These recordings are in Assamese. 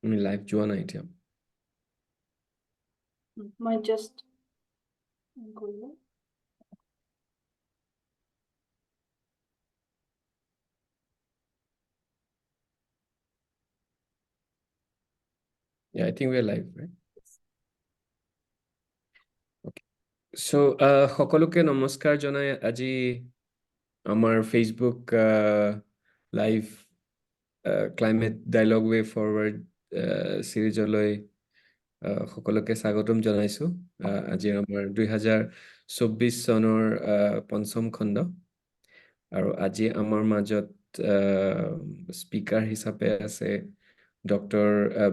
আমি লাইভ যোৱা নাই এতিয়া মই just Yeah, I think we're live, right? Okay. So, সকলোকে নমস্কাৰ জনাই আজি আমাৰ ফেচবুক লাইভ ক্লাইমেট ডায়লগ ৱে ফৰৱাৰ্ড সিৰিজলৈ সকলোকে স্বাগতম জনাইছো আজি আমাৰ 2024 চনৰ পঞ্চম খণ্ড আৰু আজি আমাৰ মাজত স্পিকাৰ হিচাপে আছে ডক্টৰ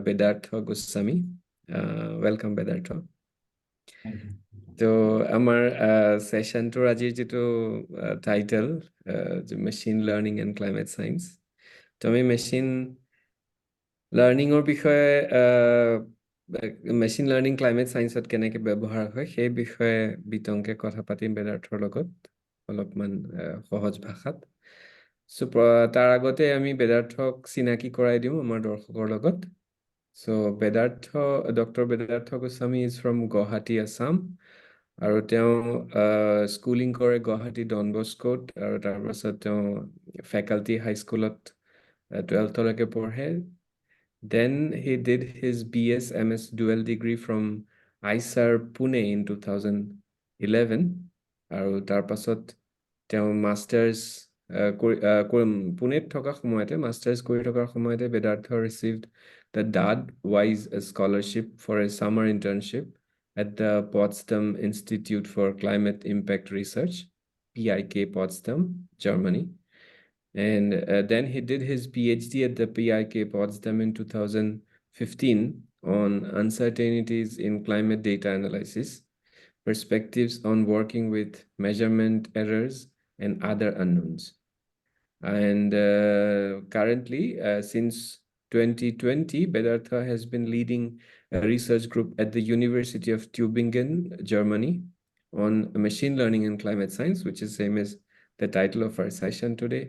বেদাৰ্থ গোস্বামী ওয়েলকাম বেদাৰ্থ তো আমাৰ সেশনটোৰ আজিৰ যেটো title machine learning and climate science তো আমি মেশিন লাৰ্নিংৰ বিষয়ে মেশিন লাৰ্নিং ক্লাইমেট সায়েন্সত কেনেকৈ ব্যৱহাৰ হয় সেই বিষয়ে বিতংকে কথা পাতিম বেদাৰ্থৰ লগত অলপমান সহজ ভাষাত সো তাৰ আগতে আমি বেদাৰ্থক চিনাকি কৰাই দিম আমাৰ দৰ্শকৰ লগত so doctor Vedarth Goswami is from Guwahati Assam আৰু তেওঁ স্কুলিং কৰে গুৱাহাটী ডন বস্কোত আৰু তাৰ পাছত তেওঁ ফেকাল্টি হাই স্কুলত 12th লৈকে পঢ়ে. Then he did his BS MS dual degree from IISER Pune in 2011 আৰু তাৰ পাছত তেওঁ মাষ্টাৰ্ছ পুনেত থকা সময়তে মাষ্টাৰ্ছ কৰি থকাৰ সময়তে বেদাৰ্থ received the DAAD WISE scholarship for a summer internship at the Potsdam Institute for Climate Impact Research, PIK-Potsdam, Germany. And then he did his PhD at the PIK-Potsdam in 2015 on Uncertainties in Climate Data Analysis, Perspectives on Working with Measurement Errors and Other Unknowns. And currently, since 2020, Bedartha has been leading a research group at the University of Tübingen, Germany, on machine learning and climate science, which is same as the title of our session today.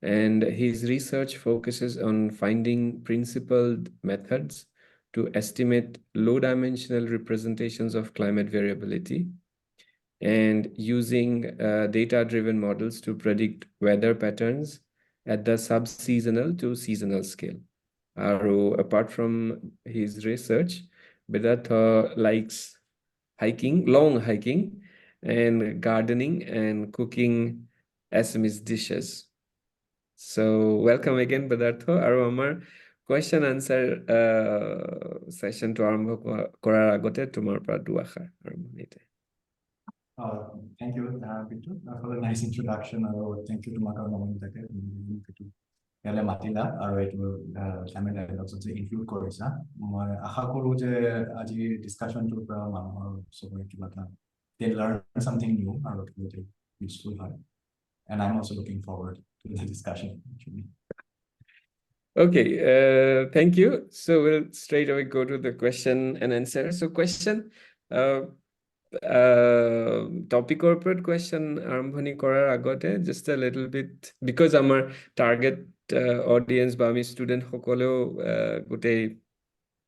And his research focuses on finding principled methods to estimate low-dimensional representations of climate variability and using data-driven models to predict weather patterns at the sub-seasonal to seasonal scale. Apart from his research, Bedartha likes hiking, long hiking, and gardening and cooking Assamese dishes. So welcome again, Bedartha. Aru amar question answer session to arambo korar agote tumar pora du akhar arambonite. Thank you, Bitu, for a nice introduction. Thank you to Maka Mohammed Yale Matila, or it will climate dialogues also include Korisa. Ahakuru Aji discussion to so they learn something new or useful. And I'm also looking forward to the discussion. Okay, thank you. So we'll straight away go to the question and answer. So question, topic corporate question arambhani korar agote just a little bit because our target audience ba ami student hokoleo gotei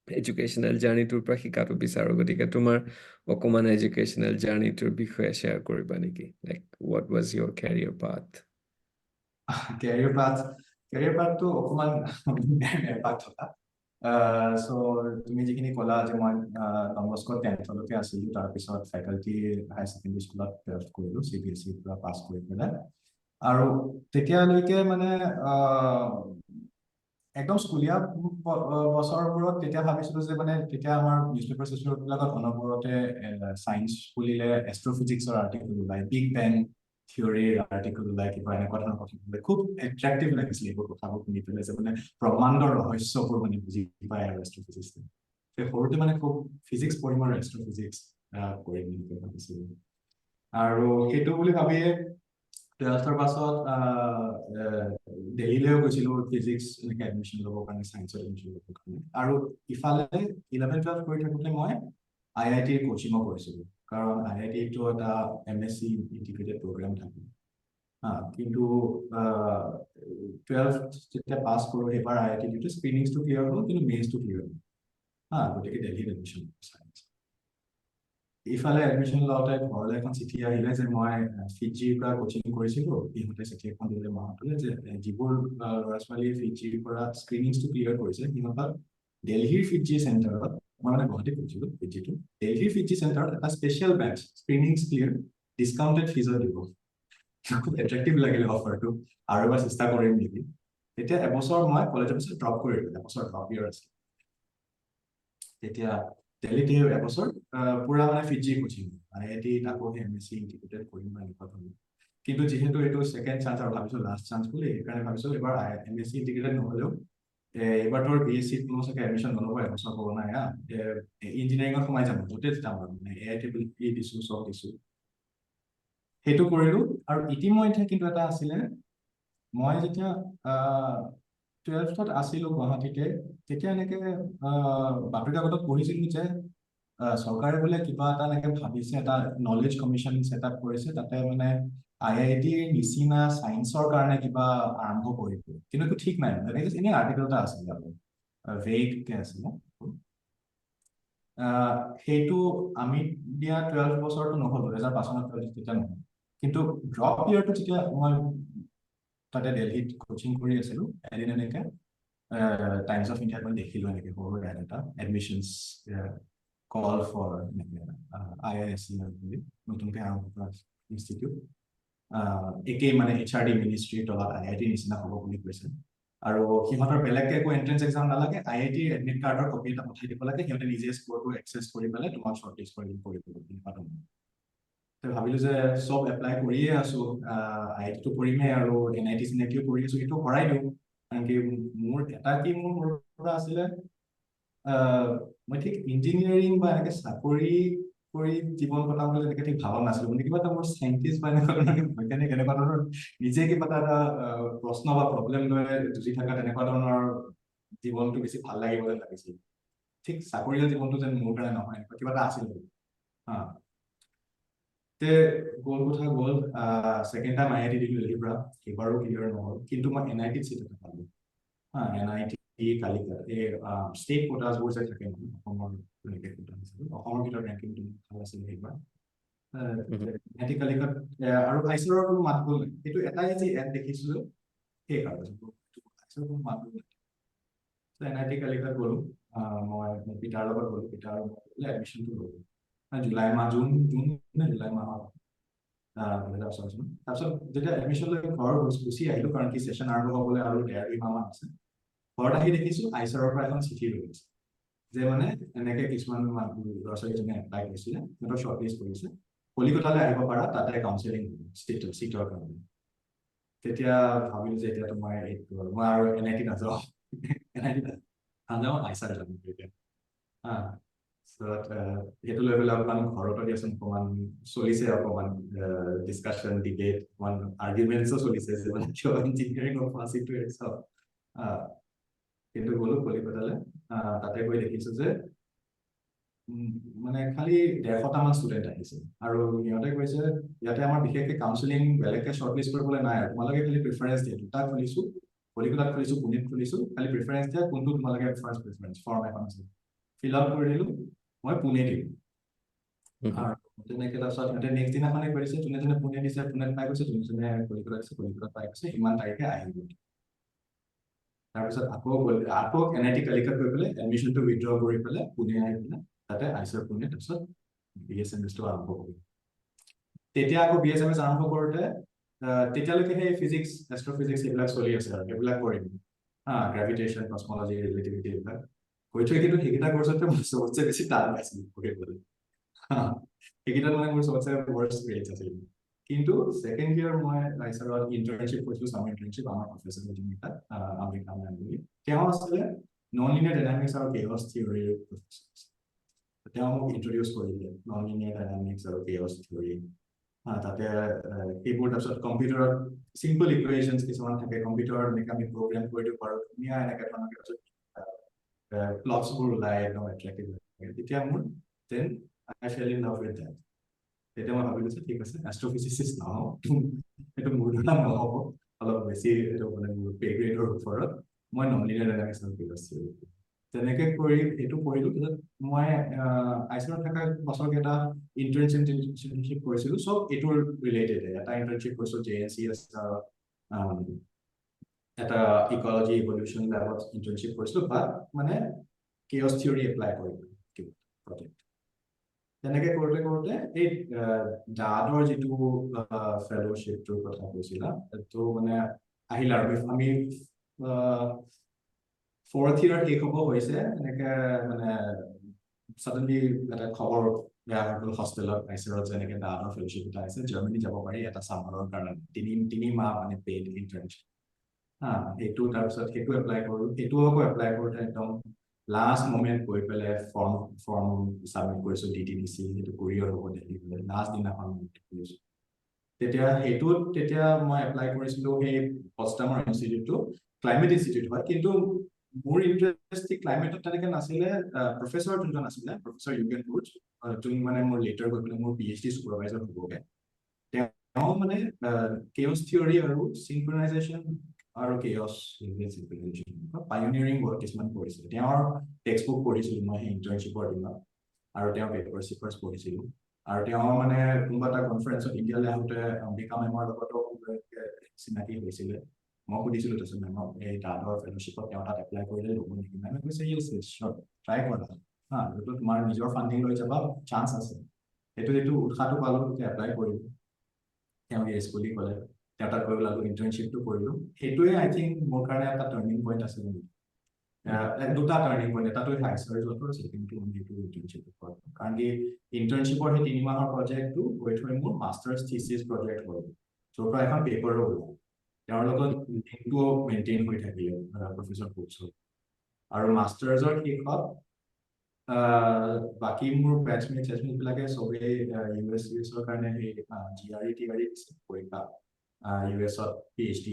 educational journey tour pra hikato bisaru gotike tumar okoman educational journey tour bikhoye share koriba niki, like what was your career path? Career path to okoman path hola. So তুমি যিখিনি কলা যে মই ডন বস্কো 10th লৈকে আছিলো তাৰ পিছত ফেকাল্টি হাই সেকেন্ডাৰী স্কুলত 12th কৰিলো CBSE পৰা পাছ কৰি পেলাই আৰু তেতিয়ালৈকে মানে একদম স্কুলীয়া বছৰবোৰত তেতিয়া ভাবিছিলো যে মানে তেতিয়া আমাৰ নিউজপেপাৰ চিষ্টেমবিলাকত অনবৰতে সায়েন্স বুলিলে এষ্ট্ৰোফিজিক্সৰ আৰ্টিকেল ওলাই বিগ বেং থিওৰিৰ আৰ্টিকেল ওলাই কিবা এনেকুৱা ধৰণৰ কথা খুব এট্ৰেক্টিভ লাগিছিল এইবোৰ কথাবোৰ শুনি পেলাই যে মানে ব্ৰহ্মাণ্ডৰ ৰহস্যবোৰ মানে বুজি পায় আৰু এষ্ট্ৰোফিজিক্সে সৰুতে মানে খুব ফিজিক্স পঢ়িম আৰু এষ্ট্ৰোফিজিক্স কৰিম বুলি ভাবিছিলো আৰু সেইটো বুলি ভাবিয়ে 12th পাছত দিল্লীলৈ গৈছিলো ফিজিক্স এনেকৈ এডমিশ্যন ল'বৰ কাৰণে সায়েন্সত এডমিশ্যন ল'বৰ কাৰণে আৰু ইফালে 11th 12th কৰি থাকোঁতে মই IITৰ কোচিঙো কৰিছিলোঁ কাৰণ IITটো এটা MSc ইন্টিগ্ৰেটেড প্ৰগ্ৰাম থাকে কিন্তু 12th যেতিয়া পাছ কৰোঁ সেইবাৰ IIT স্ক্ৰিনিংছটো ক্লিয়াৰ হ'ল কিন্তু মেইনছটো ক্লিয়াৰ হ'ল গতিকে দিল্লীত এডমিশ্যন ইফালে এডমিশ্যন লওঁতে ঘৰলৈ এখন চিঠি আহিলে যে মই ফিজিৰ পৰা কোচিং কৰিছিলোঁ সিহঁতে চিঠি এখন দিলে মাহঁতলৈ যে যিবোৰ ল'ৰা ছোৱালী ফিজিৰ পৰা স্ক্ৰিনিংছটো ক্লিয়াৰ কৰিছে সিহঁতক দিল্লীৰ ফিজি চেণ্টাৰত মই মানে গুৱাহাটীত কৰিছিলোঁ ফিজিটো দিল্লীৰ ফিজি চেণ্টাৰত এটা স্পেচিয়েল বেটচ স্ক্ৰিনিংছ ক্লিয়াৰ ডিছকাউণ্টেড ফিজত দিব খুব এট্ৰেক্টিভ লাগিলে অফাৰটো আৰু এবাৰ চেষ্টা কৰিম নেকি তেতিয়া এবছৰ মই কলেজৰ পিছত ড্ৰপ কৰিলোঁ এবছৰ ড্ৰপ ইয়েৰ আছিল তেতিয়া দিল্লীত এবছৰ পুৰা মানে ফিজি কোচিং IIT আকৌ MSc ইন্টিগ্ৰেটেড কৰিম বা এনেকুৱা ধৰণৰ কিন্তু যিহেতু এইটো ছেকেণ্ড চান্স আৰু ভাবিছোঁ লাষ্ট চান্স বুলি সেইকাৰণে ভাবিছোঁ এইবাৰ MSc ইন্টিগ্ৰেটেড নহ'লেও এইবাৰ তোৰ BSc কোনো চাগে এডমিশ্যন নল'ব এবছৰ কৰোণা ইঞ্জিনিয়াৰিঙত সোমাই যাম য'তে যাম আৰু মানে AIEEE দিছোঁ চব দিছোঁ সেইটো কৰিলোঁ আৰু ইতিমধ্যে কিন্তু এটা আছিলে মই যেতিয়া 12th আছিলোঁ গুৱাহাটীতে তেতিয়া এনেকে বাতৰি কাকতত পঢ়িছিলোঁ যে চৰকাৰে বোলে কিবা এটা এনেকে ভাবিছে এটা নলেজ কমিশ্যন ছেটআপ কৰিছে তাতে মানে IITৰ নিচিনা ছায়েন্সৰ কাৰণে কিবা আৰম্ভ কৰিব কিন্তু এইটো ঠিক নাই এনেই আৰ্টিকেল এটা আছিলে ভেগকে আছিলে সেইটো আমি দিয়া 12 বছৰটো নহ'ল 2005 চনত তেতিয়া নহ'ল কিন্তু ড্ৰপ ইয়েৰটো যেতিয়া মই তাতে দিল্লীত কোচিং কৰি আছিলোঁ এদিন এনেকে টাইমছ অফ ইণ্ডিয়াত মই দেখিলোঁ এনেকে সৰু এটা এডমিশ্যনছ কল ফৰ IISER বুলি নতুনকৈ আৰম্ভ কৰা ইনষ্টিটিউট একেই মানে HRD মিনিষ্ট্ৰীৰ তলত IIT নিচিনা হ'ব বুলি কৈছে আৰু সিহঁতৰ বেলেগকে একো এন্ট্ৰেন্স এক্সাম নালাগে IIT এডমিট কাৰ্ডৰ কপি এটা পঠাই দিব লাগে সিহঁতে নিজে স্ক'ৰটো এক্সেছ কৰি পেলাই তোমাক শ্বৰ্টলিষ্ট কৰিব ভাবিলোঁ যে চব এপ্লাই কৰিয়ে আছোঁ IITটো কৰিমেই আৰু NIT চিনাইটিও কৰি আছোঁ সেইটো কৰাই দিওঁ কাৰণ কি মোৰ এটা কি মোৰ পৰা আছিলে মই ঠিক ইঞ্জিনিয়াৰিং বা এনেকৈ চাকৰি কৰি জীৱন কটাম বুলি এনেকৈ ঠিক ভাবা নাছিলোঁ মানে কিবা এটা মোৰ চাইণ্টিষ্ট বা এনেকুৱা ধৰণৰ বৈজ্ঞানিক এনেকুৱা ধৰণৰ নিজে কিবা এটা প্ৰশ্ন বা প্ৰব্লেম লৈ যুঁজি থকা তেনেকুৱা ধৰণৰ জীৱনটো বেছি ভাল লাগিব যেন লাগিছিল ঠিক চাকৰিয়াল জীৱনটো যেন মোৰ কাৰণে নহয় কিবা এটা আছিল গ'ল কথা গ'ল ছেকেণ্ড টাইম IIT দিলোঁ দিল্লীৰ পৰা সেইবাৰো ক্লিয়াৰ নহ'ল কিন্তু মই NITত চিট এটা পালোঁ NIT কালিকাত এই ষ্টেট কোটাছবোৰ যে থাকে অসমৰ অসমৰ ভিতৰত ৰেংকিংটো ভাল আছিল সেইবাৰ NIT কালিকাত আৰু IISER কোনো মাত গ'ল নাই সেইটো এটাই যে এড দেখিছিলোঁ সেই কাৰণে কোনো মাত গ'ল NIT কালিকাত গ'লোঁ মই পিতাৰ লগত গ'লোঁ পিতাৰ এডমিশ্যনটো ল'লোঁ জুলাই মাহ জুন নে জুলাই মাহত 2014 চন তাৰপিছত যেতিয়া এডমিশ্যন লৈ ঘৰ গুচি আহিলোঁ কাৰণ কি ছেশ্যন আৰম্ভ হ'বলৈ আৰু 1.5-2 মাহমান আছে ঘৰত আহি দেখিছোঁ IISERৰ পৰা এখন চিঠি লৈ গৈছে যে মানে এনেকে কিছুমান ল'ৰা ছোৱালীজনে এপ্লাই কৰিছিলে সিহঁতৰ শ্বৰ্টলিষ্ট কৰিছে কলিকতালৈ আহিব পাৰা তাতে কাউন্সেলিং চিটৰ কাৰণে তেতিয়া ভাবিলোঁ যে এতিয়াতো মই আৰু NIT নাযাওঁ IISER যাম তেতিয়া সেইটো লৈ পেলাই অকণমান ঘৰতো দিয়াচোন অকণমান চলিছে অকণমান ডিছকাশ্যন ডিবেট অকণমান আৰ্গুমেণ্টছো চলিছে যে মানে কিয় ইঞ্জিনিয়াৰিং চিটটো চাওক কিন্তু গ'লোঁ কলিকতালৈ তাতে গৈ দেখিছোঁ যে মানে খালি 150টামান ষ্টুডেণ্ট আহিছে আৰু সিহঁতে কৈছে ইয়াতে আমাৰ বিশেষকৈ কাউন্সেলিং বেলেগকৈ শ্বৰ্টলিষ্ট কৰিবলৈ নাই আৰু তোমালোকে খালি প্ৰিফাৰেঞ্চ দিয়ে দুটা খুলিছোঁ কলিকতাত খুলিছোঁ পুনেত খুলিছোঁ খালি প্ৰিফাৰেঞ্চ দিয়া কোনটো তোমালোকে ফাৰ্ষ্ট প্ৰিফাৰেঞ্চ ফৰ্ম এখন আছে ফিল আপ কৰি দিলোঁ মই পুনে দিলোঁ আৰু তেনেকৈ তাৰপিছত সিহঁতে নেক্সট দিনাখনে কৰিছে যোনে যোনে পুনে দিছে পুনেত পাই গৈছে যোনে যোনে কলিকতাত দিছে কলিকতাত পাই গৈছে ইমান তাৰিখে আহিব তাৰপিছত আকৌ NIT কালিকাত গৈ পেলাই এডমিশ্যনটো উইথড্ৰ কৰি পেলাই পুনে আহি পেলাই তাতে IISER পুনে তাৰপিছত BSMSটো আৰম্ভ কৰিলোঁ তেতিয়া আকৌ BSMS আৰম্ভ কৰোঁতে তেতিয়ালৈকে সেই ফিজিক্স এষ্ট্ৰফিজিক্স এইবিলাক চলি আছে আৰু এইবিলাক কৰিম গ্ৰেভিটেশ্যন কসমলজি ৰিলেটিভিটি এইবিলাক কৰি থৈ কিন্তু সেইকেইটা কৰ্চতে মোৰ চবতছে বেছি টান পাইছিলোঁ পঢ়িবলৈ সেইকেইটাত মানে মোৰ চবতছে ৱৰ্ষ্ট গ্ৰেডছ আছিল কিন্তু ছেকেণ্ড ইয়েৰ মই IISERত ইণ্টাৰ্ণশ্বিপ কৰিছিলোঁ চামাৰ ইণ্টাৰ্ণশ্বিপ আমাৰ প্ৰফেচৰ এজনীৰ আমেৰিকা মেম বুলি তেওঁ আছিলে নন লিনিয়াৰ ডাইনামিক্স আৰু কেয়ছ থিয়ৰীৰ প্ৰফেচৰ তেওঁ মোক ইন্ট্ৰডিউচ কৰিলে নন লিনিয়াৰ ডাইনামিক্স আৰু কেয়ছ থিয়ৰী তাতে সেইবোৰ তাৰপিছত কম্পিউটাৰত চিম্পল ইকুৱেশ্যনছ কিছুমান থাকে কম্পিউটাৰত এনেকৈ আমি প্ৰগ্ৰেম কৰি দিব পাৰোঁ ধুনীয়া এনেকৈ ধৰণৰ প্লটছবোৰ ওলাই একদম এট্ৰেক্টিভ লাগে তেতিয়া মোৰ then I fell in love with that. তেতিয়া মই ভাবিলো যে ঠিক আছে এষ্ট্ৰফিজিচিষ্ট নহওঁ এইটো মোৰ দ্বাৰা নহ'ব অলপ বেছি এইটো মানে মোৰ পে গ্ৰেডৰ ওপৰত মই ননলিনিয়াৰ ডাইনামিক্সত কৰিছো তেনেকে কৰি এইটো কৰিলো তাৰপিছত মই আইচিআৰত থকা বছৰকেইটা ইণ্টাৰ্ণশ্বিপ কৰিছিলো চব এইটোৰ ৰিলেটেড এটা ইণ্টাৰ্ণশ্বিপ কৰিছো JNCS এটা ইকোলজি ইভলিউশ্যন ল্যাবত ইণ্টাৰ্ণশ্বিপ কৰিছিলো বা মানে chaos theory এপ্লাই কৰিলো প্ৰজেক্ট তেনেকে কৰোতে কৰোতে এই DAADৰ যিটো ফেলোশ্বিপটোৰ কথা কৈছিলা তো মানে আহিল আৰু আমি ফৰ্থ ইয়াৰ শেষ হ'ব হৈছে এনেকে মানে suddenly এটা খবৰ বেয়া হৈ গ'ল হষ্টেলত আইচিআৰত যেনেকে DAADৰ ফেলোশ্বিপ এটা আছে জাৰ্মানী যাব পাৰি এটা সামাৰৰ কাৰণে তিনি মাহ মানে পেইড ইণ্টাৰ্ণশ্বিপ সেইটো তাৰপিছত সেইটো এপ্লাই কৰোঁ সেইটো আকৌ এপ্লাই কৰোঁতে একদম লাষ্ট মোমেণ্ট গৈ পেলাই ফৰ্ম সাবমিট কৰিছোঁ DTDC সেইটো কোৰিয়াৰ হ'ব দেখিবলৈ লাষ্ট দিনাখন কৰিছোঁ তেতিয়া মই এপ্লাই কৰিছিলোঁ সেই পটছডামৰ ইনষ্টিটিউটটো ক্লাইমেট ইনষ্টিটিউট হয় কিন্তু মোৰ ইণ্টাৰেষ্ট ক্লাইমেটত তেনেকৈ নাছিলে প্ৰফেচৰ যোনজন আছিলে প্ৰফেচৰ 𝗬𝗵𝗆 যোন মানে মোৰ লেটাৰ গৈ পেলাই মোৰ PhD চুপাৰভাইজাৰ হ'বগৈ তেওঁ মানে chaos theory আৰু synchronization আৰু chaos synchronization পাইঅনিয়াৰিং ৱৰ্ক কিছুমান কৰিছিল তেওঁৰ টেক্সটবুক পঢ়িছিলোঁ মই সেই ইণ্টাৰ্ণশ্বিপৰ দিনত আৰু তেওঁ পেপাৰ্ছ পঢ়িছিলোঁ আৰু তেওঁ মানে কোনোবা এটা কনফাৰেন্সত ইণ্ডিয়ালৈ আহোঁতে অম্বিকা মেমৰ লগতো চিনাকি হৈছিলে মই সুধিছিলোঁ তাৰপিছত মেমক এই DAADৰ ফেলোশ্বিপত তেওঁ তাত এপ্লাই কৰিলে ল'ব নেকি মেমে কৈছে ইয়েছ ট্ৰাই কৰা এইটো তোমাৰ নিজৰ ফাণ্ডিং লৈ যাবা চান্স আছে সেইটো যিটো উৎসাহটো পালোঁ তেতিয়া এপ্লাই কৰিলোঁ তেওঁ ইয়েছ বুলি ক'লে তেওঁ তাত গৈ পেলাই ইণ্টাৰ্ণশ্বিপটো কৰিলোঁ সেইটোৱে আই থিংক মোৰ কাৰণে এটা টাৰ্ণিং পইণ্ট আছিল দুটা টাৰ্ণিং পইণ্ট এটাটো IISER যোৱাটো ছেকেণ্ডটো সেইটো ইণ্টাৰ্ণশ্বিপৰ কাৰণ কি ইণ্টাৰ্ণশ্বিপৰ সেই 3 মাহৰ প্ৰজেক্টটো গৈ থৈ মোৰ মাষ্টাৰ্ছ থিচিছ প্ৰজেক্ট হ'ল য'ৰ পৰা এখন পেপাৰো ওলাল তেওঁৰ লগত লিংকটো মেইনটেইন হৈ থাকিলে প্ৰফেচৰ কোচৰ আৰু মাষ্টাৰ্ছৰ শেষত বাকী মোৰ বেটচমেট বিলাকে চবেই US কাৰণে সেই GRE পৰীক্ষা US-ত PhD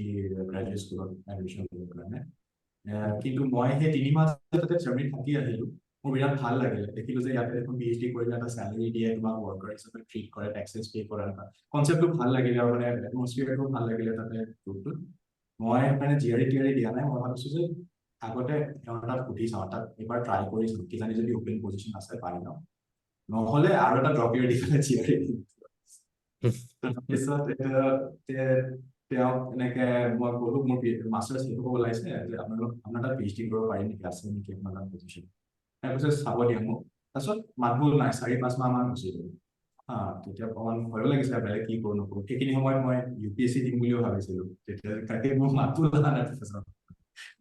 গ্ৰেজুৱেট স্কুলত এডমিশ্যন ল'বৰ কাৰণে কিন্তু মই সেই 3 মাহ তাতে জাৰ্মানীত থাকি আহিলোঁ মোৰ বিৰাট ভাল লাগিলে দেখিলোঁ যে ইয়াতে এখন PhD কৰিলে এটা চেলাৰী দিয়ে তোমাক ৱৰ্কাৰ হিচাপে ট্ৰিট কৰে টেক্সেছ পে' কৰে কনচেপ্টটো ভাল লাগিলে আৰু মানে এটমস্ফিয়াৰটো ভাল লাগিলে তাতে গ্ৰুপটোত মই সেইকাৰণে GRE দিয়া নাই মই ভাবিছোঁ যে আগতে তাত সুধি চাওঁ তাত এবাৰ ট্ৰাই কৰি চাওঁ কিজানি যদি অপেন পজিশ্যন আছে পাৰি ন নহ'লে আৰু এটা ড্ৰপ ইয়েৰ দি পেলাই GRE তাৰপিছত তেওঁ এনেকে মই ক'লো মোৰ মাষ্টাৰ্ছ শেষ হ'ব ওলাইছে যে আপোনাৰ তাত PhD কৰিব পাৰি নেকি আছে নেকি আপোনাৰ তাত পজিশ্যন তাৰপিছত চাব দিয়া মোক তাৰপিছত মাতবোল নাই 4-5 মাহ মান গুচি গ'ল তেতিয়া অকণমান ভয়ো লাগিছে বেলেগ কি কৰোঁ নকৰোঁ সেইখিনি সময়ত মই UPSC দিম বুলিও ভাবিছিলোঁ তেতিয়া তাকে মোৰ মাতবোল অহা নাই প্ৰফেচৰ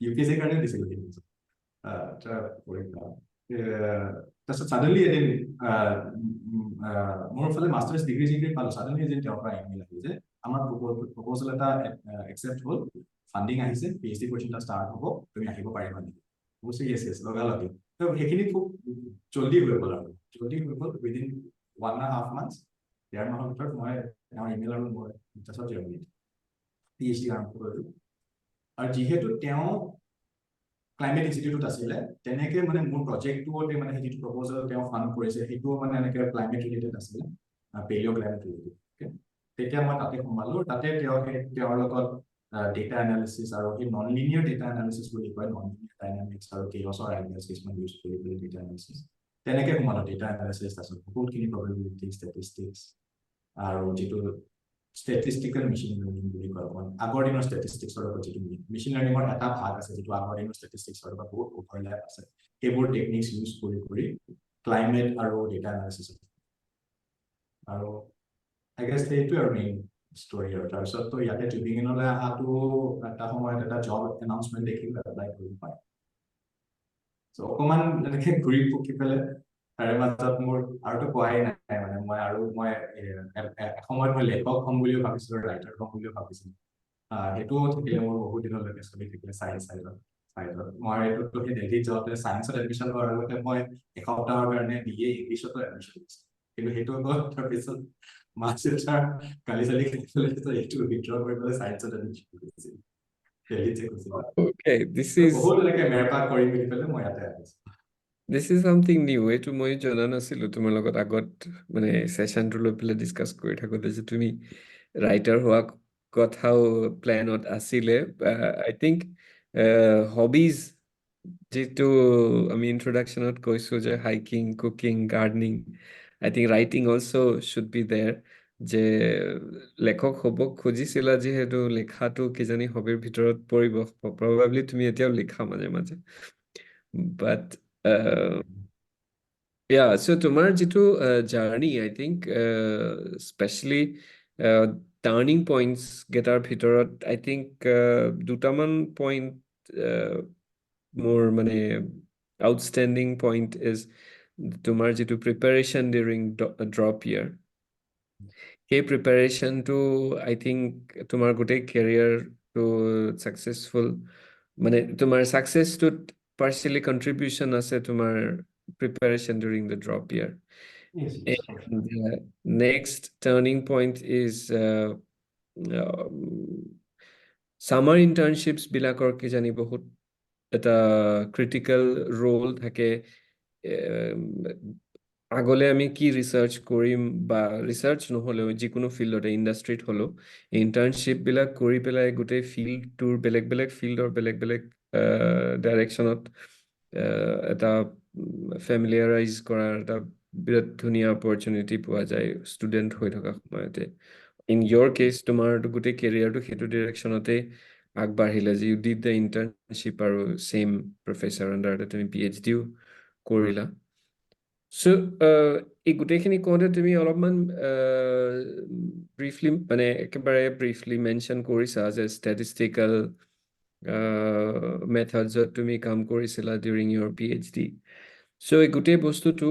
UPSC কাৰণে দিছিলোঁ পৰীক্ষা তাৰপিছত ছাডেনলি এদিন মোৰ ফালে মাষ্টাৰ্ছ ডিগ্ৰী পালোঁ ছাডেনলি এদিন তেওঁৰ পৰা ইমেইল আহিল যে আমাৰ প্ৰপ'জেল এটা একচেপ্ট হ'ল ফাণ্ডিং আহিছে PhD পজিশ্যন এটা ষ্টাৰ্ট হ'ব তুমি আহিব পাৰিবা নেকি কৈছে ইয়েছ লগালগি সেইখিনি খুব জল্দি হৈ গ'ল আৰু উইদিন 1.5 months 1.5 মাহৰ ভিতৰত মই তেওঁৰ ইমেইল আৰু মই তাৰপিছত জাৰ্মানীত PhD আৰম্ভ কৰিলোঁ আৰু যিহেতু তেওঁ ক্লাইমেট ইনষ্টিটিউট আছিলে তেনেকে মানে মোৰ প্ৰজেক্টটোতে মানে যিটো প্ৰপ'জেল তেওঁ ফাণ্ড কৰিছে সেইটোও মানে এনেকে ক্লাইমেট ৰিলেটেড আছিলে পেলিঅ' ক্লাইমেট ৰিলেটেড তেতিয়া মই তাতে সোমালোঁ তাতে তেওঁৰ লগত ডেটা এনালিচিছ আৰু সেই নন লিনিয়াৰ ডেটা এনালিচিছ বুলি কয় নন লিনিয়াৰ ডাইনামিক্স আৰু কেয়ছৰ আইডিয়াছ কিছুমান ইউজ কৰি পেলাই ডেটা এনালিচিছ তেনেকে সোমালোঁ ডেটা এনালিচিছ তাৰপিছত বহুতখিনি প্ৰবেবিলিটি ষ্টেটিষ্টিক্স আৰু যিটো ষ্টেটিষ্টিকেল মেচিন লাৰ্নিং বুলি কয় আগৰ দিনৰ ষ্টেটিষ্টিক্সৰ লগত যিটো মেচিন লাৰ্নিঙৰ এটা ভাগ আছে যিটো আগৰ দিনৰ ষ্টেটিষ্টিক্সৰ লগত বহুত অভাৰলেপ আছে সেইবোৰ টেকনিক্স ইউজ কৰি ক্লাইমেট আৰু ডেটা এনালিচিছ আৰু আই গেছ সেইটোৱে আৰু মেইন ষ্টৰি আৰু তাৰপিছততো ইয়াতে টিউবিঙেনলৈ অহাটো এটা সময়ত এটা জব এনাউন্সমেণ্ট দেখিলে এপ্লাই কৰিব পাৰে অকণমান এনেকে ঘূৰি পকি পেলাই তাৰে মাজত মোৰ আৰুতো কোৱাই নাই মানে মই এসময়ত মই লেখক হ'ম বুলিও ভাবিছিলোঁ ৰাইটাৰ হ'ম বুলিও ভাবিছিলোঁ সেইটোও থাকিলে মোৰ বহুত দিনলৈকে চলি থাকিলে চাইডত মই এইটোতো সেই দিল্লীত যাওঁতে চায়েন্সত এডমিশ্যন লোৱাৰ আগতে মই এসপ্তাহৰ কাৰণে BA ইংলিছতো এডমিশ্যন লৈছিলোঁ কিন্তু সেইটো গ'ল তাৰপিছত মাষ্টাৰ গালি চালি এইটো উইথড্ৰ কৰি পেলাই চায়েন্সত এডমিশ্যন লৈছিলোঁ দিল্লীত যে কৈছিলোঁ Okay, this is বহুত এনেকে মেৰপাক কৰি মেলি পেলাই মই ইয়াতে আহিছোঁ This is something new. এইটো মই জনা নাছিলো তোমাৰ লগত আগত মানে সেশনটো লৈ পেলাই ডিসকাস কৰি থাকোতে যে তুমি ৰাইটাৰ হোৱা কথাও প্ল্যানত আছিলে। আই থিংক হবিজ যেটো আমি ইন্ট্ৰোডাকশনত কৈছো যে hiking, cooking, gardening, I think writing also should be there. যে লেখক হ'ব খুজিছিলা যিহেতু লেখাটো কিজানি হবিৰ ভিতৰত পৰিব। প্ৰবাবলি তুমি এতিয়াও লিখা মাজে মাজে। বাট yeah, so তোমাৰ যিটো জাৰ্নি, আই থিংক স্পেচিয়েলি টাৰ্ণিং পইণ্টছ কেইটাৰ ভিতৰত আই থিংক দুটামান পইণ্ট মোৰ মানে আউটষ্টেণ্ডিং পইণ্ট ইজ তোমাৰ যিটো প্ৰিপাৰেশ্যন ডিউৰিং ড্ৰপ ইয়াৰ। সেই প্ৰিপাৰেশ্যনটো আই থিংক তোমাৰ গোটেই কেৰিয়াৰটো ছাকচেছফুল মানে তোমাৰ ছাকচেছটোত partially contribution আছে তোমাৰ preparation during the drop year. Yes, yes, for And sure. next turning point is summer internships বিলাকৰ কিজানি বহুত এটা critical role থাকে। আগলে আমি কি ৰিসাৰ্চ কৰিম বা ৰিসাৰ্চ নহলেও যিকোনো ফিল্ডতে ইন্ডাষ্ট্ৰিত হলো ইন্টাৰ্নশ্বিপ বিলাক কৰি পেলাই গোটেই ফিল্ডটোৰ বেলেগ বেলেগ ফিল্ডৰ বেলেগ বেলেগ ডাইৰেকশ্যনত এটা ফেমিলিয়াৰাইজ কৰাৰ এটা বিৰাট ধুনীয়া অপৰচুনিটি পোৱা যায় ষ্টুডেণ্ট হৈ থকা সময়তে। ইন ইয়ৰ কেছ তোমাৰতো গোটেই কেৰিয়াৰটো সেইটো ডিৰেকশ্যনতে আগবাঢ়িলে যে ইউ ডিড দ্য ইণ্টাৰ্ণশ্বিপ আৰু ছেইম প্ৰফেচাৰ আণ্ডাৰতে তুমি PhDও কৰিলা। চ' এই গোটেইখিনি কওঁতে তুমি অলপমান ব্ৰিফলি মানে একেবাৰে ব্ৰিফলি মেনশ্যন কৰিছা যে ষ্টেটিষ্টিকেল মেথডছত তুমি কাম কৰিছিলা ডিউৰিং ইয়ৰ PhD. চ' এই গোটেই বস্তুটো